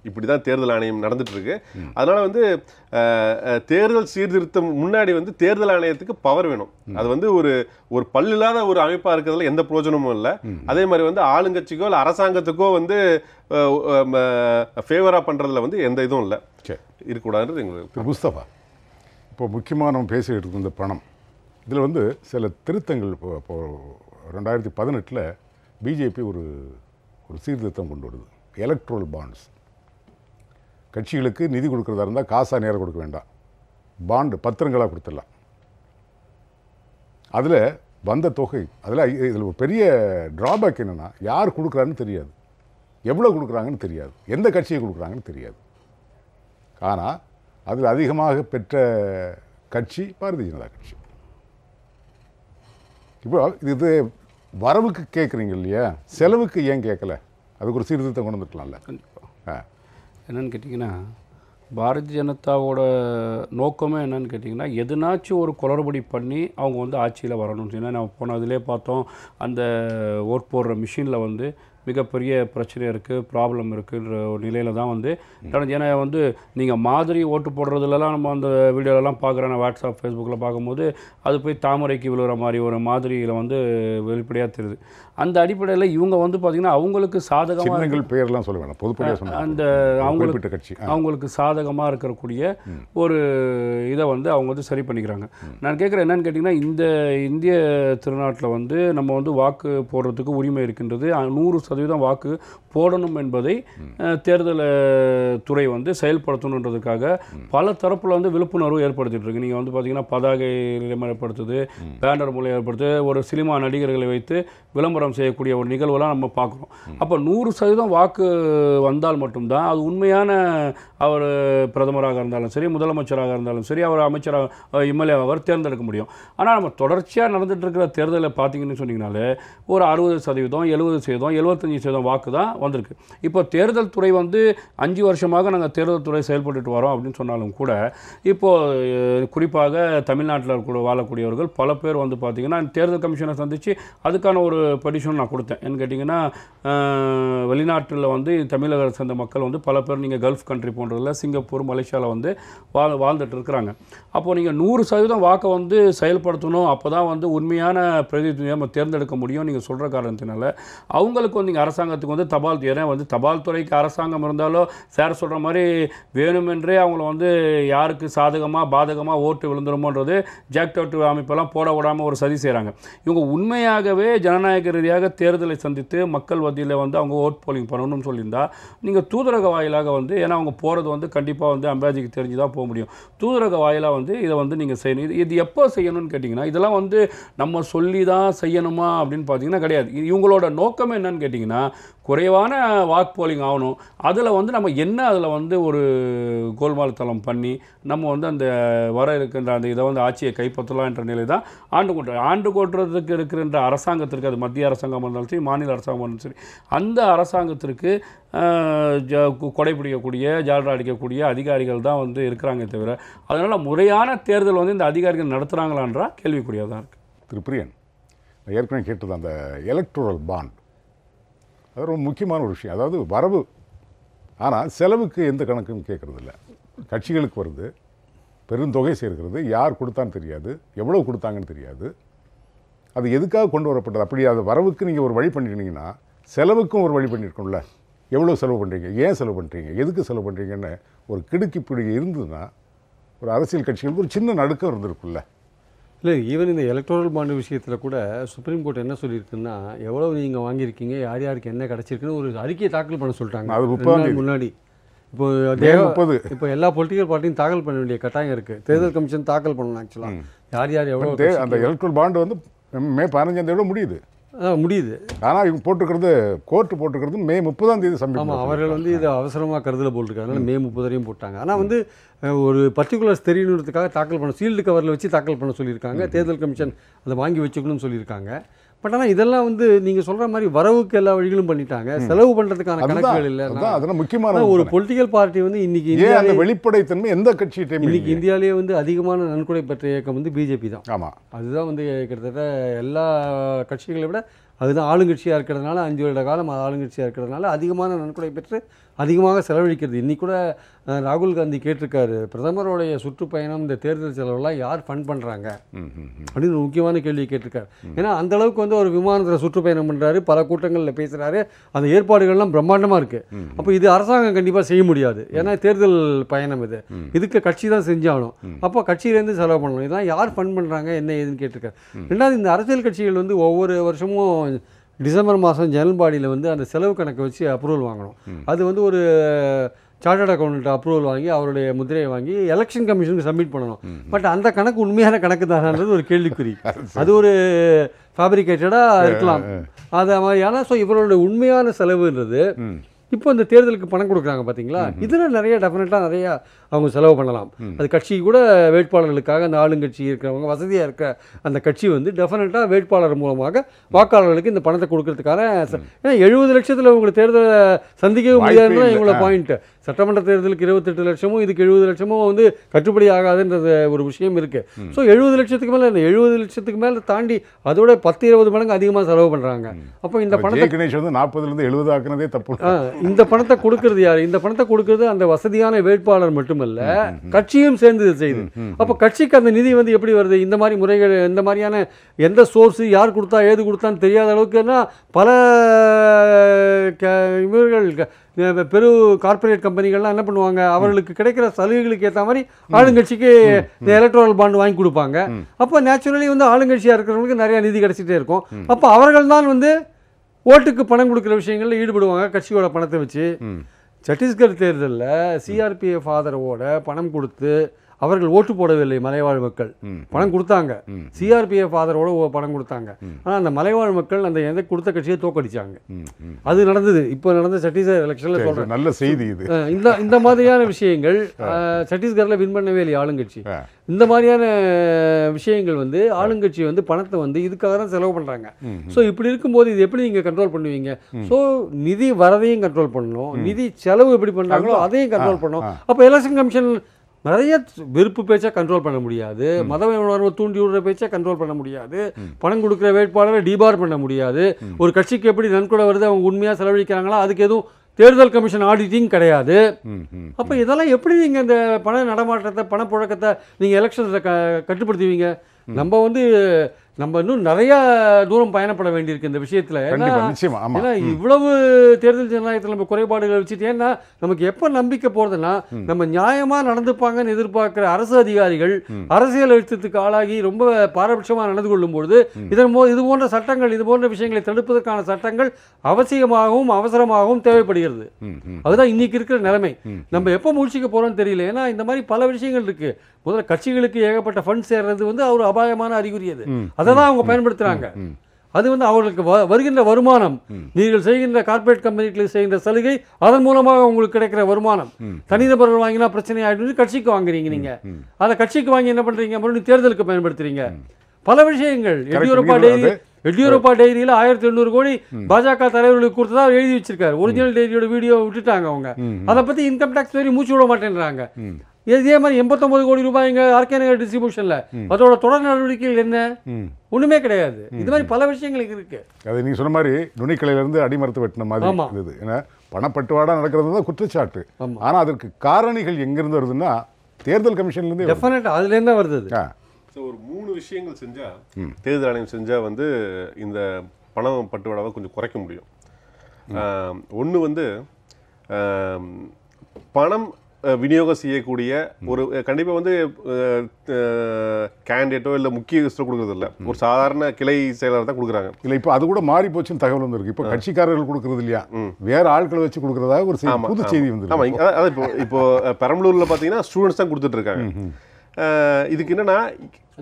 இப்படி தான் தேர்தல் ஆணையம் நடந்துட்டு இருக்கு. அதனால வந்து தேர்தல் சீர்திருத்தம் முன்னாடி வந்து தேர்தல் ஆணையத்துக்கு பவர் வேணும். அது வந்து ஒரு பல்லில்லாத ஒரு அமைப்பாக இருக்கிறதுல எந்த பிரயோஜனமும் இல்லை. அதே மாதிரி வந்து ஆளுங்கட்சிக்கோ இல்லை அரசாங்கத்துக்கோ வந்து ஃபேவராக பண்ணுறதுல வந்து எந்த இதுவும் இல்லை, இருக்கக்கூடாதுன்றது எங்களுக்கு. முஸ்தபா, இப்போ முக்கியமாக நம்ம பேசிக்கிட்டு இருக்கும் இந்த பணம், இதில் வந்து சில திருத்தங்கள் இப்போ 2018 பிஜேபி ஒரு சீர்திருத்தம் கொண்டு வருது. எலக்ட்ரல் பாண்ட்ஸ், கட்சிகளுக்கு நிதி கொடுக்குறதா இருந்தால் காசாக நேரம் கொடுக்க வேண்டாம், பாண்டு பத்திரங்களாக கொடுத்துடலாம். அதில் வந்த தொகை, இதில் ஒரு பெரிய ட்ராபேக் என்னென்னா, யார் கொடுக்குறாருன்னு தெரியாது, எவ்வளோ கொடுக்குறாங்கன்னு தெரியாது, எந்த கட்சியை கொடுக்குறாங்கன்னு தெரியாது. ஆனால் அதில் அதிகமாக பெற்ற கட்சி பாரதிய ஜனதா கட்சி. இப்போ இது வரவுக்கு கேட்குறீங்க இல்லையா, செலவுக்கு ஏன் கேட்கல? அதுக்கு ஒரு சீர்திருத்தம் கொண்டு வந்துக்கலாம்ல. கண்டிப்பாக. என்னன்னு கேட்டிங்கன்னா, பாரதிய ஜனதாவோட நோக்கமே என்னன்னு கேட்டிங்கன்னா, எதுனாச்சும் ஒரு குளறுபடி பண்ணி அவங்க வந்து ஆட்சியில் வரணும்னு. ஏன்னா நம்ம போன அதிலே பார்த்தோம், அந்த ஓட் போடுற மிஷினில் வந்து மிகப்பெரிய பிரச்சனை இருக்குது, ப்ராப்ளம் இருக்குன்ற ஒரு நிலையில் தான் வந்து ஏன்னா வந்து நீங்கள் மாதிரி ஓட்டு போடுறதுலலாம் நம்ம அந்த வீடியோலலாம் பார்க்குறேன், நான் வாட்ஸ்அப் ஃபேஸ்புக்கில் பார்க்கும்போது அது போய் தாமரைக்கு விழுகிற மாதிரி ஒரு மாதிரியில் வந்து வெளிப்படையாக தெரியுது. அந்த அடிப்படையில் இவங்க வந்து பார்த்திங்கன்னா அவங்களுக்கு சாதகமாக பேர்லாம் சொல்ல வேண்டாம், பொதுப்படையாக அந்த அவங்களுக்கு கட்சி அவங்களுக்கு சாதகமாக இருக்கக்கூடிய ஒரு இதை வந்து அவங்க வந்து சரி பண்ணிக்கிறாங்க. நான் கேட்குறேன் என்னன்னு கேட்டிங்கன்னா, இந்த இந்திய திருநாட்டில் வந்து நம்ம வந்து வாக்கு போடுறதுக்கு உரிமை இருக்கின்றது, 100% வாக்கு போடணும் என்பதை தேர்தல் துறை வந்து செயல்படுத்தணுன்றதுக்காக பல தரப்பில் வந்து விழிப்புணர்வு ஏற்படுத்திட்டு இருக்கு. நீங்கள் வந்து பார்த்தீங்கன்னா பதாகை ஏற்படுத்துது, பேனர் மூலம் ஏற்படுத்து, ஒரு சினிமா நடிகர்களை வைத்து விளம்பரம் செய்யக்கூடிய ஒரு நிகழ்வுலாம் நம்ம பார்க்குறோம். அப்போ 100% வாக்கு வந்தால் மட்டும்தான் அது உண்மையான அவர் பிரதமராக இருந்தாலும் சரி, முதலமைச்சராக இருந்தாலும் சரி, அவர் அமைச்சராக எம்எல்ஏ அவர் தேர்ந்தெடுக்க முடியும். ஆனால் நம்ம தொடர்ச்சியாக நடந்துட்டு இருக்கிற தேர்தலில் பார்த்தீங்கன்னு சொன்னீங்கனாலே ஒரு 60%, 70%, 75% வாக்கு தான் வந்திருக்கு. இப்போ தேர்தல் துறை வந்து 5 வருஷமாக நாங்கள் தேர்தல் துறை செயல்பட்டு வரோம் அப்படின்னு சொன்னாலும் கூட, இப்போது குறிப்பாக தமிழ்நாட்டில் கூட வாழக்கூடியவர்கள் பல பேர் வந்து பார்த்திங்கன்னா தேர்தல் கமிஷனை சந்தித்து அதுக்கான ஒரு பெட்டிஷன் நான் கொடுத்தேன். என்ன கேட்டிங்கன்னா, வெளிநாட்டில் வந்து தமிழக சேர்ந்த மக்கள் வந்து பல பேர் நீங்கள் கல்ஃப் கண்ட்ரி போன்றதில் சிங்கப்பூர், மலேசியாவில் வந்து வாழ்ந்துட்டு இருக்கிறாங்க. அப்போது நீங்கள் 100% வாக்கை வந்து செயல்படுத்தணும், அப்போ தான் வந்து உண்மையான பிரதிநிதியை நம்ம தேர்ந்தெடுக்க முடியும். நீங்கள் சொல்கிற காரணத்தினால அவங்களுக்கு வந்து நீங்கள் அரசாங்கத்துக்கு வந்து தபால் துறைக்கு அரசாங்கம் இருந்தாலோ சார் சொல்கிற மாதிரி வேணுமென்றே அவங்கள வந்து யாருக்கு சாதகமாக பாதகமாக ஓட்டு விழுந்துருமோன்றது ஜாக்டோட்டு அமைப்பெல்லாம் போட விடாமல் ஒரு சதி செய்கிறாங்க. இவங்க உண்மையாகவே ஜனநாயக ரீதியாக தேர்தலை சந்தித்து மக்கள் மத்தியில் வந்து அவங்க ஓட் போலிங் பண்ணணும்னு சொல்லியிருந்தா நீங்கள் தூதரக வாயிலாக வந்து, ஏன்னா அவங்க போகிறது வந்து கண்டிப்பாக வந்து அம்பாஜிக்கு தெரிஞ்சு தான் போக முடியும், தூதரக வாயிலாக வந்து இதை வந்து நீங்கள் செய்யணும். இது எப்போ செய்யணும்னு கேட்டிங்கன்னா, இதெல்லாம் வந்து நம்ம சொல்லி தான் செய்யணுமா அப்படின்னு பார்த்தீங்கன்னா கிடையாது. இவங்களோட நோக்கம் என்னன்னு கேட்டிங்கன்னா, குறைவான வாக்கு போலிங் ஆகணும், அதில் வந்து நம்ம என்ன அதில் வந்து ஒரு கோல்மால் தளம் பண்ணி நம்ம வந்து அந்த வர இருக்கின்ற அந்த இதை வந்து ஆட்சியை கைப்பற்றலாம் என்ற நிலை தான் ஆண்டு கொட்டுறதுக்கு இருக்கின்ற அரசாங்கத்திற்கு, அது மத்திய அரசாங்கம் இருந்தாலும் சரி, மாநில அரசாங்கம் இருந்தாலும் சரி, அந்த அரசாங்கத்திற்கு கொடைப்பிடிக்கக்கூடிய ஜால்ரா அடிக்கக்கூடிய அதிகாரிகள் தான் வந்து இருக்கிறாங்க தவிர, அதனால் முறையான தேர்தல் வந்து இந்த அதிகாரிகள் நடத்துகிறாங்களான்றா கேள்விக்குறியாக தான் இருக்குது. திரு பிரியன், ஏற்கனவே கேட்டது அந்த எலக்ட்ரல் பாண்ட், அது ரொம்ப முக்கியமான ஒரு விஷயம். அதாவது வரவு, ஆனால் செலவுக்கு எந்த கணக்கும் கேட்குறதில்ல. கட்சிகளுக்கு வருது, பெருந்தொகை சேர்க்கிறது, யார் கொடுத்தான்னு தெரியாது, எவ்வளோ கொடுத்தாங்கன்னு தெரியாது, அது எதுக்காக கொண்டு வரப்பட்டது. அப்படி அது வரவுக்கு நீங்கள் ஒரு வழி பண்ணிட்டீங்கன்னா செலவுக்கும் ஒரு வழி பண்ணியிருக்கோம்ல. எவ்வளோ செலவு பண்ணுறீங்க, ஏன் செலவு பண்ணுறீங்க, எதுக்கு செலவு பண்ணுறீங்கன்னு ஒரு கிடுக்கிப்பிடி இருந்ததுன்னா ஒரு அரசியல் கட்சிகளுக்கு ஒரு சின்ன நடுக்கம் இருந்திருக்குல்ல. இல்லை, ஈவன் இந்த எலக்ட்ரல் பாண்டு விஷயத்தில் கூட சுப்ரீம் கோர்ட் என்ன சொல்லியிருக்குன்னா, எவ்வளோ நீங்கள் வாங்கியிருக்கீங்க, யார் யாருக்கு என்ன கிடச்சிருக்குன்னு ஒரு அறிக்கையை தாக்கல் பண்ண சொல்லிட்டாங்க. அது 30 முன்னாடி. இப்போ எல்லா பொலிட்டிக்கல் பார்ட்டியும் தாக்கல் பண்ண வேண்டிய கட்டாயம் இருக்குது. தேர்தல் கமிஷன் தாக்கல் பண்ணணும். ஆக்சுவலாக யார் யார் எவ்வளோ அந்த எலக்ட்ரல் பாண்டு வந்து மே 15 முடியுது. முடியுது. ஆனால் இவங்க போட்டிருக்கிறது கோர்ட்டு போட்டிருக்கிறது மே 30ஆம் தேதி சப்மிட். ஆமாம், அவர்கள் வந்து இது அவசரமாக கருத்தில் போட்டிருக்காங்க, அதனால் மே 30 வரையும் போட்டாங்க. ஆனால் வந்து ஒரு பர்டிகுலர்ஸ் தெரியணுன்றதுக்காக தாக்கல் பண்ண சீல்டு கவரில் வச்சு தாக்கல் பண்ண சொல்லியிருக்காங்க. தேர்தல் கமிஷன் அதை வாங்கி வச்சுக்கணும்னு சொல்லியிருக்காங்க. பட் ஆனால் இதெல்லாம் வந்து நீங்கள் சொல்கிற மாதிரி வரவுக்கு எல்லா வழிகளும் பண்ணிட்டாங்க, செலவு பண்ணுறதுக்கான கணக்குகள் இல்லை. அதெல்லாம் முக்கியமான ஒரு பொலிட்டிக்கல் பார்ட்டி வந்து இன்னைக்கு அந்த வெளிப்படைத்தன்மை எந்த கட்சியிட்டையும் இன்னைக்கு இந்தியாவிலேயே வந்து அதிகமான நன்கொடை பெற்ற இயக்கம் வந்து பிஜேபி தான். ஆமாம், அதுதான் வந்து கிட்டத்தட்ட எல்லா கட்சிகளை விட அதுதான் ஆளுங்கட்சியாக இருக்கிறதுனால 5 வருட காலம் ஆளுங்கட்சியாக இருக்கிறதுனால அதிகமான நன்கொடை பெற்று அதிகமாக செலவழிக்கிறது. இன்றைக்கி கூட ராகுல் காந்தி கேட்டிருக்காரு, பிரதமருடைய சுற்றுப்பயணம் இந்த தேர்தல் செலவெல்லாம் யார் ஃபண்ட் பண்ணுறாங்க அப்படின்னு ஒரு முக்கியமான கேள்வியை கேட்டிருக்காரு. ஏன்னா அந்தளவுக்கு வந்து ஒரு விமானத்தில் சுற்றுப்பயணம் பண்ணுறாரு, பல கூட்டங்களில் பேசுகிறாரு, அந்த ஏற்பாடுகள்லாம் பிரம்மாண்டமாக இருக்குது. அப்போ இது அரசாங்கம் கண்டிப்பாக செய்ய முடியாது, ஏன்னா தேர்தல் பயணம் இதுக்கு கட்சி தான் செஞ்சாலும். அப்போ கட்சியிலேருந்து செலவு பண்ணணும். இதெல்லாம் யார் ஃபண்ட் பண்ணுறாங்க என்ன ஏதுன்னு கேட்டிருக்காரு. ரெண்டாவது, இந்த அரசியல் கட்சிகள் வந்து ஒவ்வொரு வருஷமும் டிசம்பர் மாதம் ஜனரல் பாடியில் வந்து அந்த செலவு கணக்கை வச்சு அப்ரூவல் வாங்கணும். அது வந்து ஒரு சார்ட்டர்ட் அக்கௌண்ட் அப்ரூவல் வாங்கி அவருடைய முத்திரையை வாங்கி எலெக்ஷன் கமிஷனுக்கு சப்மிட் பண்ணணும். பட் அந்த கணக்கு உண்மையான கணக்கு தானன்றது ஒரு கேள்விக்குறி. அது ஒரு ஃபேப்ரிகேட்டடாக இருக்கலாம் அது மாதிரியான. ஸோ இவரோட உண்மையான செலவுன்றது இப்போ இந்த தேர்தலுக்கு பணம் கொடுக்குறாங்க பார்த்தீங்களா, இதில் நிறைய டெஃபினட்டாக நிறையா அவங்க செலவு பண்ணலாம். அது கட்சி கூட வேட்பாளர்களுக்காக அந்த ஆளுங்கட்சி இருக்கிறவங்க வசதியாக இருக்க அந்த கட்சி வந்து டெஃபினட்டாக வேட்பாளர் மூலமாக வாக்காளர்களுக்கு இந்த பணத்தை கொடுக்கறதுக்கான, ஏன்னா 70 லட்சத்தில் உங்களுக்கு தேர்தலை சந்திக்கவே முடியாதுன்னா இவங்களோட பாயிண்ட்டு. சட்டமன்ற தேர்தலுக்கு 28 லட்சமும் இதுக்கு 70 லட்சமும் வந்து கட்டுப்படி ஆகாதுன்றது ஒரு விஷயம் இருக்குது. ஸோ 70 லட்சத்துக்கு மேலே, இந்த 70 லட்சத்துக்கு மேலே தாண்டி அதோட 10-20 மடங்கு அதிகமாக செலவு பண்ணுறாங்க. அப்போ இந்த பணத்தை கணேஷ் வந்து 40லேருந்து 70 ஆக்குனதே தப்பு. இந்த பணத்தை கொடுக்கறது யார்? இந்த பணத்தை கொடுக்கறது அந்த வசதியான வேட்பாளர் மட்டுமல்ல, கட்சியும் சேர்ந்து செய்யுது. அப்போ கட்சிக்கு அந்த நிதி வந்து எப்படி வருது? இந்த மாதிரி முறைகள், இந்த மாதிரியான எந்த சோர்ஸு யார் கொடுத்தா ஏது கொடுத்தான்னு தெரியாத அளவுக்குன்னா பல இவர்கள் பெரு கார்பரேட் கம்பெனிகள்லாம் என்ன பண்ணுவாங்க, அவர்களுக்கு கிடைக்கிற சலுகைகளுக்கு ஏற்ற மாதிரி ஆளுங்கட்சிக்கு இந்த எலக்ட்ரல் பாண்ட் வாங்கி கொடுப்பாங்க. அப்போ நேச்சுரலி வந்து ஆளுங்கட்சியாக இருக்கிறவங்களுக்கு நிறையா நிதி கிடைச்சிட்டே இருக்கும். அப்போ அவர்கள் தான் வந்து ஓட்டுக்கு பணம் கொடுக்குற விஷயங்களில் ஈடுபடுவாங்க கட்சியோட பணத்தை வச்சு. சத்தீஸ்கர் தேர்தலில் சிஆர்பிஎஃப் ஆதரவோட பணம் கொடுத்து அவர்கள் ஓட்டு போடவில்லை. மலைவாழ் மக்கள் பணம் கொடுத்தாங்க, சிஆர்பிஎஃப் ஆதரவோட பணம் கொடுத்தாங்க. ஆனால் அந்த மலைவாழ் மக்கள் அந்த எந்த கொடுத்த கட்சியை தோக்கடிச்சாங்க. அது நடந்தது. இப்போ நடந்த சத்தீஸ்கர் எலெக்ஷனில் சொல்கிறேன், நல்ல செய்தி இது. இந்த மாதிரியான விஷயங்கள் சத்தீஸ்கரில் வின் பண்ணவே இல்லை ஆளுங்கட்சி. இந்த மாதிரியான விஷயங்கள் வந்து ஆளுங்கட்சி வந்து பணத்தை வந்து இதுக்காக தான் செலவு பண்ணுறாங்க. ஸோ இப்படி இருக்கும்போது இது எப்படி நீங்கள் கண்ட்ரோல் பண்ணுவீங்க? ஸோ நிதி வரதையும் கண்ட்ரோல் பண்ணணும், நிதி செலவு எப்படி பண்ணுறாங்களோ அதையும் கண்ட்ரோல் பண்ணணும். அப்போ எலெக்ஷன் கமிஷன் நிறைய வெறுப்பு பேச்சை கண்ட்ரோல் பண்ண முடியாது, மத உணர்வை தூண்டி விடுற பேச்சை கண்ட்ரோல் பண்ண முடியாது, பணம் கொடுக்குற வேட்பாளரை டிபார் பண்ண முடியாது. ஒரு கட்சிக்கு எப்படி நன்கொடை வருது, அவங்க உண்மையாக செலவழிக்கிறாங்களா, அதுக்கு எதுவும் தேர்தல் கமிஷன் ஆடிட்டிங் கிடையாது. அப்போ இதெல்லாம் எப்படி நீங்கள் இந்த பண நடமாட்டத்தை, பணப்புழக்கத்தை நீங்கள் எலெக்ஷன்ஸில் கட்டுப்படுத்துவீங்க? நம்ம இன்னும் நிறைய தூரம் பயணப்பட வேண்டியிருக்கு இந்த விஷயத்தில். ஏன்னா இவ்வளவு தேர்தல் ஜனநாயகத்தில் நம்ம குறைபாடுகளை வச்சுட்டு, ஏன்னா நமக்கு எப்போ நம்பிக்கை போகிறதுனா, நம்ம நியாயமாக நடந்துப்பாங்கன்னு எதிர்பார்க்குற அரசு அதிகாரிகள் அரசியல் அழுத்தத்துக்கு ஆளாகி ரொம்ப பாரபட்சமாக நடந்து கொள்ளும்பொழுது இது போன்ற சட்டங்கள், இது போன்ற விஷயங்களை தடுப்பதற்கான சட்டங்கள் அவசியமாகவும் அவசரமாகவும் தேவைப்படுகிறது. அதுதான் இன்னைக்கு இருக்கிற நிலைமை. நம்ம எப்போ முடிச்சுக்க போகிறோம்னு தெரியல. ஏன்னா இந்த மாதிரி பல விஷயங்கள் இருக்குது. முதல்ல கட்சிகளுக்கு ஏகப்பட்ட ஃபண்ட் சேர்றது வந்து ஒரு அபாயமான அறிகுறி. அதை தான் அவங்க பயன்படுத்துகிறாங்க. அது வந்து அவர்களுக்கு வருகின்ற வருமானம், நீங்கள் செய்கின்ற கார்பரேட் கம்பெனிகளுக்கு செய்கின்ற சலுகை, அதன் மூலமாக உங்களுக்கு கிடைக்கிற வருமானம். தனிநபர்கள் வாங்கினா பிரச்சனை ஆகிட்டு கட்சிக்கு வாங்குறீங்க. நீங்கள் அதை கட்சிக்கு வாங்கி என்ன பண்ணுறீங்க, மறுபடியும் தேர்தலுக்கு பயன்படுத்துறீங்க. பல விஷயங்கள். எடியூரப்பா டைரியில் 1800 கோடி பாஜக தலைவர்களுக்கு கொடுத்ததா எழுதி வச்சிருக்காரு. ஒரிஜினல் டைரியோட வீடியோ விட்டுட்டாங்க அவங்க. அதை பற்றி இன்கம் டேக்ஸ் வரி மூச்சு விட மாட்டேன்றாங்க. இதே மாதிரி 89 கோடி ரூபாய் இங்கே ஆர்கே நகர் டிஸ்ட்ரிபியூஷன்ல, அதோட தொடர் நடவடிக்கைகள் என்ன? ஒண்ணுமே கிடையாது. இது மாதிரி பல விஷயங்கள் இருக்கு. அது நீங்க சொன்ன மாதிரி நுனிக்கலையிலிருந்து அடிமரத்து வெட்டின மாதிரி இருந்தது. ஏன்னா பணப்பட்டுவாடா நடக்கிறது தான் குற்றச்சாட்டு. ஆனா அதற்கு காரணிகள் எங்கிருந்து வருதுன்னா தேர்தல் கமிஷன்ல இருந்து டெஃபினட் அதுல இருந்து வருது. ஒரு 3 விஷயங்கள் செஞ்சா, தேர்தல் ஆணையம் செஞ்சா வந்து இந்த பணம் பட்டுவாடாவை கொஞ்சம் குறைக்க முடியும். ஒன்று வந்து பணம் விநியோகம் செய்யக்கூடிய ஒரு கண்டிப்பாக வந்து கேண்டிடேட்டோ இல்லை முக்கியஸ்டோ கொடுக்குறது இல்லை, ஒரு சாதாரண கிளை செயலாளர் தான் கொடுக்குறாங்க. இல்லை இப்போ அது கூட மாறி போச்சுன்னு தகவல் வந்துருக்கு. இப்போ கட்சிக்காரர்கள் கொடுக்குறது இல்லையா, வேற ஆட்களை வச்சு கொடுக்குறதா ஒரு புது செய்தி வந்து. ஆமாம், அதான் இப்போ பெரம்பலூரில் பார்த்தீங்கன்னா ஸ்டூடெண்ட்ஸ் தான் கொடுத்துட்டு இருக்காங்க. இதுக்கு என்னன்னா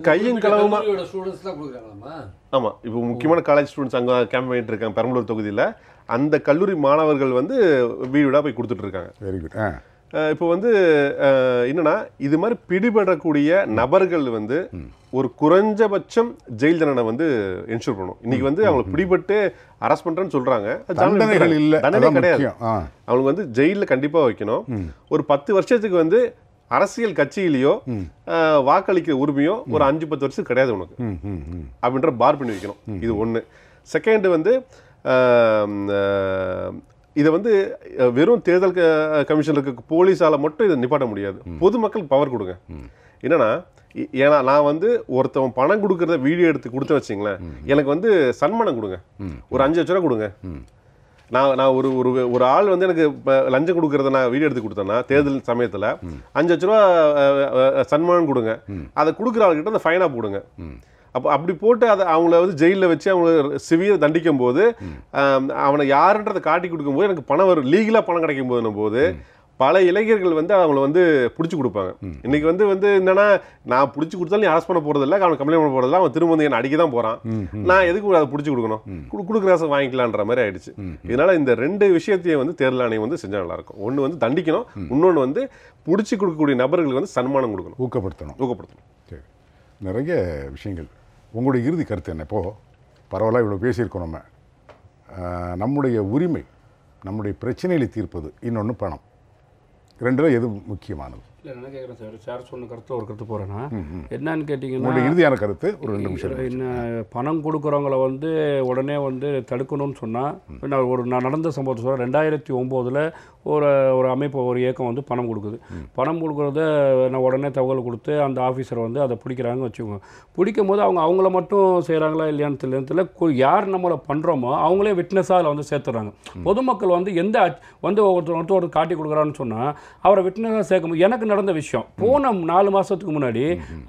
கையும் களவுமா ஸ்டூடெண்ட்ஸ்லாம் கொடுக்குறாங்களாமா? ஆமாம், இப்போ முக்கியமான காலேஜ் ஸ்டூடெண்ட்ஸ் அங்கே கேம்ப் பண்ணிட்டு இருக்காங்க பெரம்பலூர் தொகுதியில். அந்த கல்லூரி மாணவர்கள் வந்து வீடு வீடாக போய் கொடுத்துட்டு இருக்காங்க. Very good. இப்போ வந்து என்னன்னா இது மாதிரி பிடிபடக்கூடிய நபர்கள் வந்து ஒரு குறைஞ்சபட்சம் ஜெயில் தண்டனை வந்து என்ஷூர் பண்ணணும். இன்னைக்கு வந்து அவங்களை பிடிபட்டு அரெஸ்ட் பண்றேன்னு சொல்றாங்க, தண்டனைகள் இல்ல, தண்டனை கிடையாது. அவங்களுக்கு வந்து ஜெயிலில் கண்டிப்பா வைக்கணும். ஒரு 10 வருஷத்துக்கு வந்து அரசியல் கட்சியிலையோ வாக்களிக்கிற உரிமையோ ஒரு 5-10 வருஷத்துக்கு கிடையாது உனக்கு அப்படின்ற பார் பண்ணி வைக்கணும். இது ஒன்று. செகண்ட் வந்து இதை வந்து வெறும் தேர்தல் கமிஷன் இருக்க போலீஸால் மட்டும் இதை நிப்பாட்ட முடியாது. பொதுமக்கள் பவர் கொடுங்க. என்னன்னா ஏன்னா நான் வந்து ஒருத்தவன் பணம் கொடுக்கறத வீடியோ எடுத்து கொடுத்து வச்சிங்களேன், எனக்கு வந்து சன்மானம் கொடுங்க, ஒரு 5 லட்ச ரூபா கொடுங்க. நான் ஒரு ஆள் வந்து எனக்கு லஞ்சம் கொடுக்கறத நான் வீடியோ எடுத்து கொடுத்தேன்னா தேர்தல் சமயத்தில் 5 லட்ச ரூபா சன்மானம் கொடுங்க. அதை கொடுக்குற ஆள்கிட்ட அந்த ஃபைனாக போடுங்க. அப்போ அப்படி போட்டு அதை அவங்கள வந்து ஜெயிலில் வச்சு அவங்கள சிவியரை தண்டிக்கும் போது அவனை யாருன்றதை காட்டி கொடுக்கும்போது எனக்கு பணம் வரும், லீகலாக பணம் கிடைக்கும் போது பல இளைஞர்கள் வந்து அவங்கள வந்து பிடிச்சி கொடுப்பாங்க. இன்னைக்கு வந்து என்னன்னா நான் பிடிச்சி கொடுத்தாலும் நீ அரெஸ்ட் பண்ண போறதில்ல, அவனை கம்ப்ளைண்ட் பண்ண போறதில்ல, அவன் திரும்ப வந்து என்ன அடிக்க தான் போறான். நான் எதுக்கு அதை பிடிச்சி கொடுக்கணும், கொடுக்குற காசை வாங்கிக்கலான்ற மாதிரி ஆயிடுச்சு. இதனால இந்த 2 விஷயத்தையும் வந்து தேர்தல் ஆணையம் வந்து செஞ்சா நல்லா இருக்கும். ஒன்று வந்து தண்டிக்கணும், இன்னொன்று வந்து பிடிச்சி கொடுக்கக்கூடிய நபர்களுக்கு வந்து சன்மானம் கொடுக்கணும், ஊக்கப்படுத்தணும். சரி, நிறைய விஷயங்கள். உங்களுடைய இறுதி கருத்து என்ன? இப்போது பரவாயில்ல, இவ்வளோ பேசியிருக்கோம். நம்முடைய உரிமை, நம்முடைய பிரச்சனைகளை தீர்ப்பது, இன்னொன்று பணம், 2ல எது முக்கியமானது? இல்லை என்ன கேட்குறேன் சார், சார் சொன்ன கருத்து ஒரு கருத்து போகிறேன்னா என்னன்னு கேட்டிங்கன்னா உங்களுடைய இறுதியான கருத்து ஒரு 2 நிமிஷம். என்ன பணம் கொடுக்குறவங்கள வந்து உடனே வந்து தடுக்கணும்னு சொன்னால் நான் நடந்த சம்பவத்தை சொல்கிறேன். 2009 ஒரு அமைப்பு, ஒரு இயக்கம் வந்து பணம் கொடுக்குது. பணம் கொடுக்குறத நான் உடனே தகவல் கொடுத்து அந்த ஆஃபீஸரை வந்து அதை பிடிக்கிறாங்கன்னு வச்சுக்கோங்க. பிடிக்கும் போது அவங்கள மட்டும் செய்கிறாங்களா இல்லையான்னு தெரியல, யார் நம்மளை பண்ணுறோமோ அவங்களே விட்னஸாக அதில் வந்து சேர்த்துறாங்க. பொதுமக்கள் வந்து எந்த வந்து ஒருத்தர் காட்டி கொடுக்குறான்னு சொன்னால் அவரை விட்னஸாக சேர்க்கும். எனக்கு நடந்த விஷயம், போன 4 மாதத்துக்கு முன்னாடி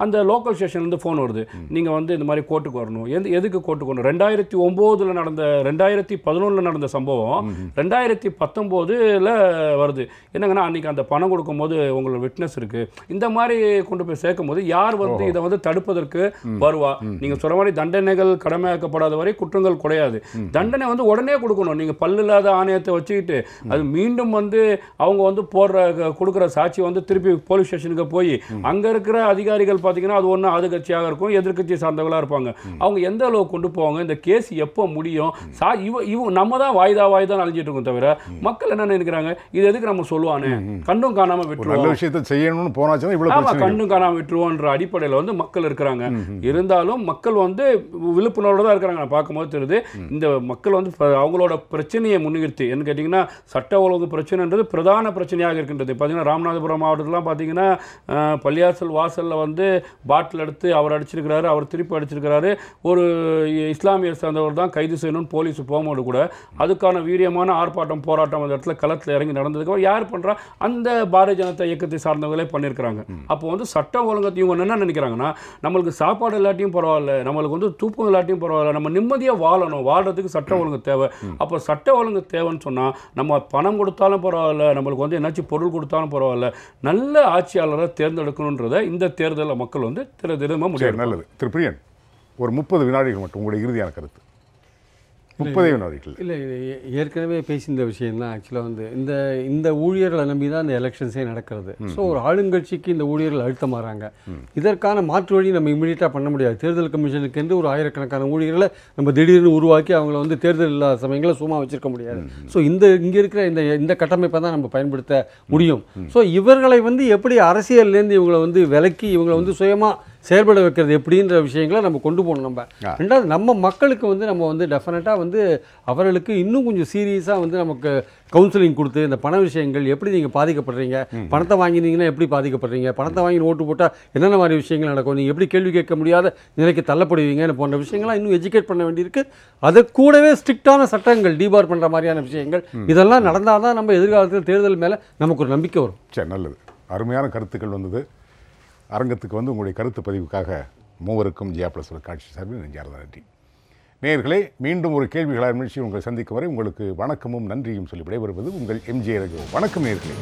அந்த லோக்கல் ஸ்டேஷன்லேருந்து ஃபோன் வருது, நீங்கள் வந்து இந்த மாதிரி கோர்ட்டுக்கு வரணும். எதுக்கு கோர்ட்டுக்கு வரணும்? 2009 நடந்த 2011 நடந்த சம்பவம் 2019 வருது. என்னங்கன்னா அன்றைக்கி அந்த பணம் கொடுக்கும்போது உங்களோட விட்னஸ் இருக்குது, இந்த மாதிரி கொண்டு போய் சேர்க்கும் போது யார் வந்து இதை வந்து தடுப்பதற்கு வருவா? நீங்கள் சொல்கிற மாதிரி தண்டனைகள் கடமையாக்கப்படாத வரை குற்றங்கள் குறையாது. தண்டனை வந்து உடனே கொடுக்கணும். நீங்கள் பல்லில்லாத ஆணையத்தை வச்சுக்கிட்டு அது மீண்டும் வந்து அவங்க வந்து கொடுக்குற சாட்சி வந்து திருப்பி போலீஸ் ஸ்டேஷனுக்கு போய் அங்கே இருக்கிற அதிகாரிகள் பார்த்தீங்கன்னா அது ஒன்று ஆளுங்கட்சியாக இருக்கும், எதிர்கட்சி சார்ந்தவர்களாக இருப்பாங்க. அவங்க எந்த அளவுக்கு கொண்டு போவாங்க, இந்த கேஸ் எப்போ முடியும், நம்ம தான் வாய்தா அழிஞ்சிட்டு இருக்கோம். தவிர மக்கள் என்ன நினைக்கிறாங்க, இது எதுக்கு நம்ம சொல்லுவானே, கண்டும் காணாம விட்டுருவோம், விஷயத்தை செய்யணும்னு போனாச்சுன்னா கண்டும் காணாம விட்டுருவோன்ற அடிப்படையில் வந்து மக்கள் இருக்கிறாங்க. இருந்தாலும் மக்கள் வந்து விழிப்புணர்வோட தான் இருக்கிறாங்க. நான் பார்க்கும்போது தெரியுது இந்த மக்கள் வந்து அவங்களோட பிரச்சனையை முன்னிறுத்தி, என்ன கேட்டிங்கன்னா சட்ட ஒழுங்கு பிரச்சனைன்றது பிரதான பிரச்சனையாக இருக்கின்றது. பார்த்தீங்கன்னா ராமநாதபுரம் மாவட்டத்திலாம் பார்த்தீங்கன்னா பள்ளியாசல் வாசலில் வந்து பாட்டில் எடுத்து அவர் அடிச்சிருக்கிறாரு, அவர் திருப்பி அடிச்சிருக்கிறாரு. ஒரு இஸ்லாமியர் சார்ந்தவர் தான் கைது செய்யணும்னு போலீஸ் போகும்போது கூட அதுக்கான வீரியமான ஆர்ப்பாட்டம் போராட்டம் அந்த இடத்துல களத்தில் இறங்கி நடந்ததுக்கு யார் பண்ணுறா? அந்த பாரதிய ஜனதா இயக்கத்தை சார்ந்தவங்களே பண்ணியிருக்கிறாங்க. அப்போ வந்து சட்ட ஒழுங்கத்தை இவங்க என்ன நினைக்கிறாங்கன்னா, நம்மளுக்கு சாப்பாடு இல்லாட்டியும் பரவாயில்ல, நம்மளுக்கு வந்து தூக்கம் இல்லாட்டியும் பரவாயில்ல, நம்ம நிம்மதியாக வாழணும், வாழ்றதுக்கு சட்ட ஒழுங்கு தேவை. அப்போ சட்ட ஒழுங்கு தேவைன்னு சொன்னால் நம்ம பணம் கொடுத்தாலும் பரவாயில்ல, நம்மளுக்கு வந்து என்னாச்சும் பொருள் கொடுத்தாலும் பரவாயில்ல, நல்ல ஆட்சியாளரை தேர்ந்தெடுக்கணுன்றதை இந்த தேர்தலில் மக்கள் வந்து திரும்ப முடியும். நல்லது. திரு பிரியன், ஒரு 30 வினாடிகள் மட்டும் உங்களுடைய இறுதியான கருத்து. 30 வினாடிகள். இல்லை, ஏற்கனவே பேசியிருந்த விஷயம்தான். ஆக்சுவலாக வந்து இந்த ஊழியர்களை நம்பி தான் இந்த எலெக்ஷன்ஸே நடக்கிறது. ஸோ ஒரு ஆளுங்கட்சிக்கு இந்த ஊழியர்கள் அழுத்தமாறாங்க. இதற்கான மாற்று வழி நம்ம இமீடியட்டாக பண்ண முடியாது. தேர்தல் கமிஷனுக்கு என்று ஒரு ஆயிரக்கணக்கான ஊழியர்களை நம்ம திடீர்னு உருவாக்கி அவங்கள வந்து தேர்தல் இல்லாத சமயங்களில் சும்மா வச்சிருக்க முடியாது. ஸோ இங்கே இருக்கிற இந்த கட்டமைப்பை தான் நம்ம பயன்படுத்த முடியும். ஸோ இவர்களை வந்து எப்படி அரசியல்லேருந்து இவங்களை வந்து விலக்கி இவங்களை வந்து சுயமாக செயல்பட வைக்கிறது எப்படின்ற விஷயங்களை நம்ம கொண்டு போகணும். நம்ம 2வது நம்ம மக்களுக்கு வந்து நம்ம வந்து டெஃபினட்டாக வந்து அவர்களுக்கு இன்னும் கொஞ்சம் சீரியஸாக வந்து நமக்கு கவுன்சிலிங் கொடுத்து இந்த பண விஷயங்கள் எப்படி நீங்கள் பாதிக்கப்படுறீங்க, பணத்தை வாங்கினீங்கன்னா எப்படி பாதிக்கப்படுறீங்க, பணத்தை வாங்கி ஓட்டு போட்டால் என்னென்ன மாதிரி விஷயங்கள் நடக்கும், நீங்கள் எப்படி கேள்வி கேட்க முடியாத நிலைக்கு தள்ளப்படுவீங்க போன்ற விஷயங்கள்லாம் இன்னும் எஜுகேட் பண்ண வேண்டியிருக்கு. அது கூடவே ஸ்ட்ரிக்டான சட்டங்கள், டிபார் பண்ணுற மாதிரியான விஷயங்கள், இதெல்லாம் நடந்தால் தான் நம்ம எதிர்காலத்தில் தேர்தல் மேலே நமக்கு ஒரு நம்பிக்கை வரும். சரி, நல்லது. அருமையான கருத்துக்கள் வந்தது. அரங்கத்துக்கு வந்து உங்களுடைய கருத்து பதிவுக்காக மூவருக்கும் ஜியா ப்ளஸ் காட்சி சார்பில் நெஞ்சார்ந்த நன்றி. நேயர்களே, மீண்டும் ஒரு கேள்விகளாக நிகழ்ச்சி உங்களை சந்திக்கும் வரை உங்களுக்கு வணக்கமும் நன்றியும் சொல்லி விடைபெறுவது உங்கள் எம்ஜே ரகு. வணக்கம் நேயர்களே.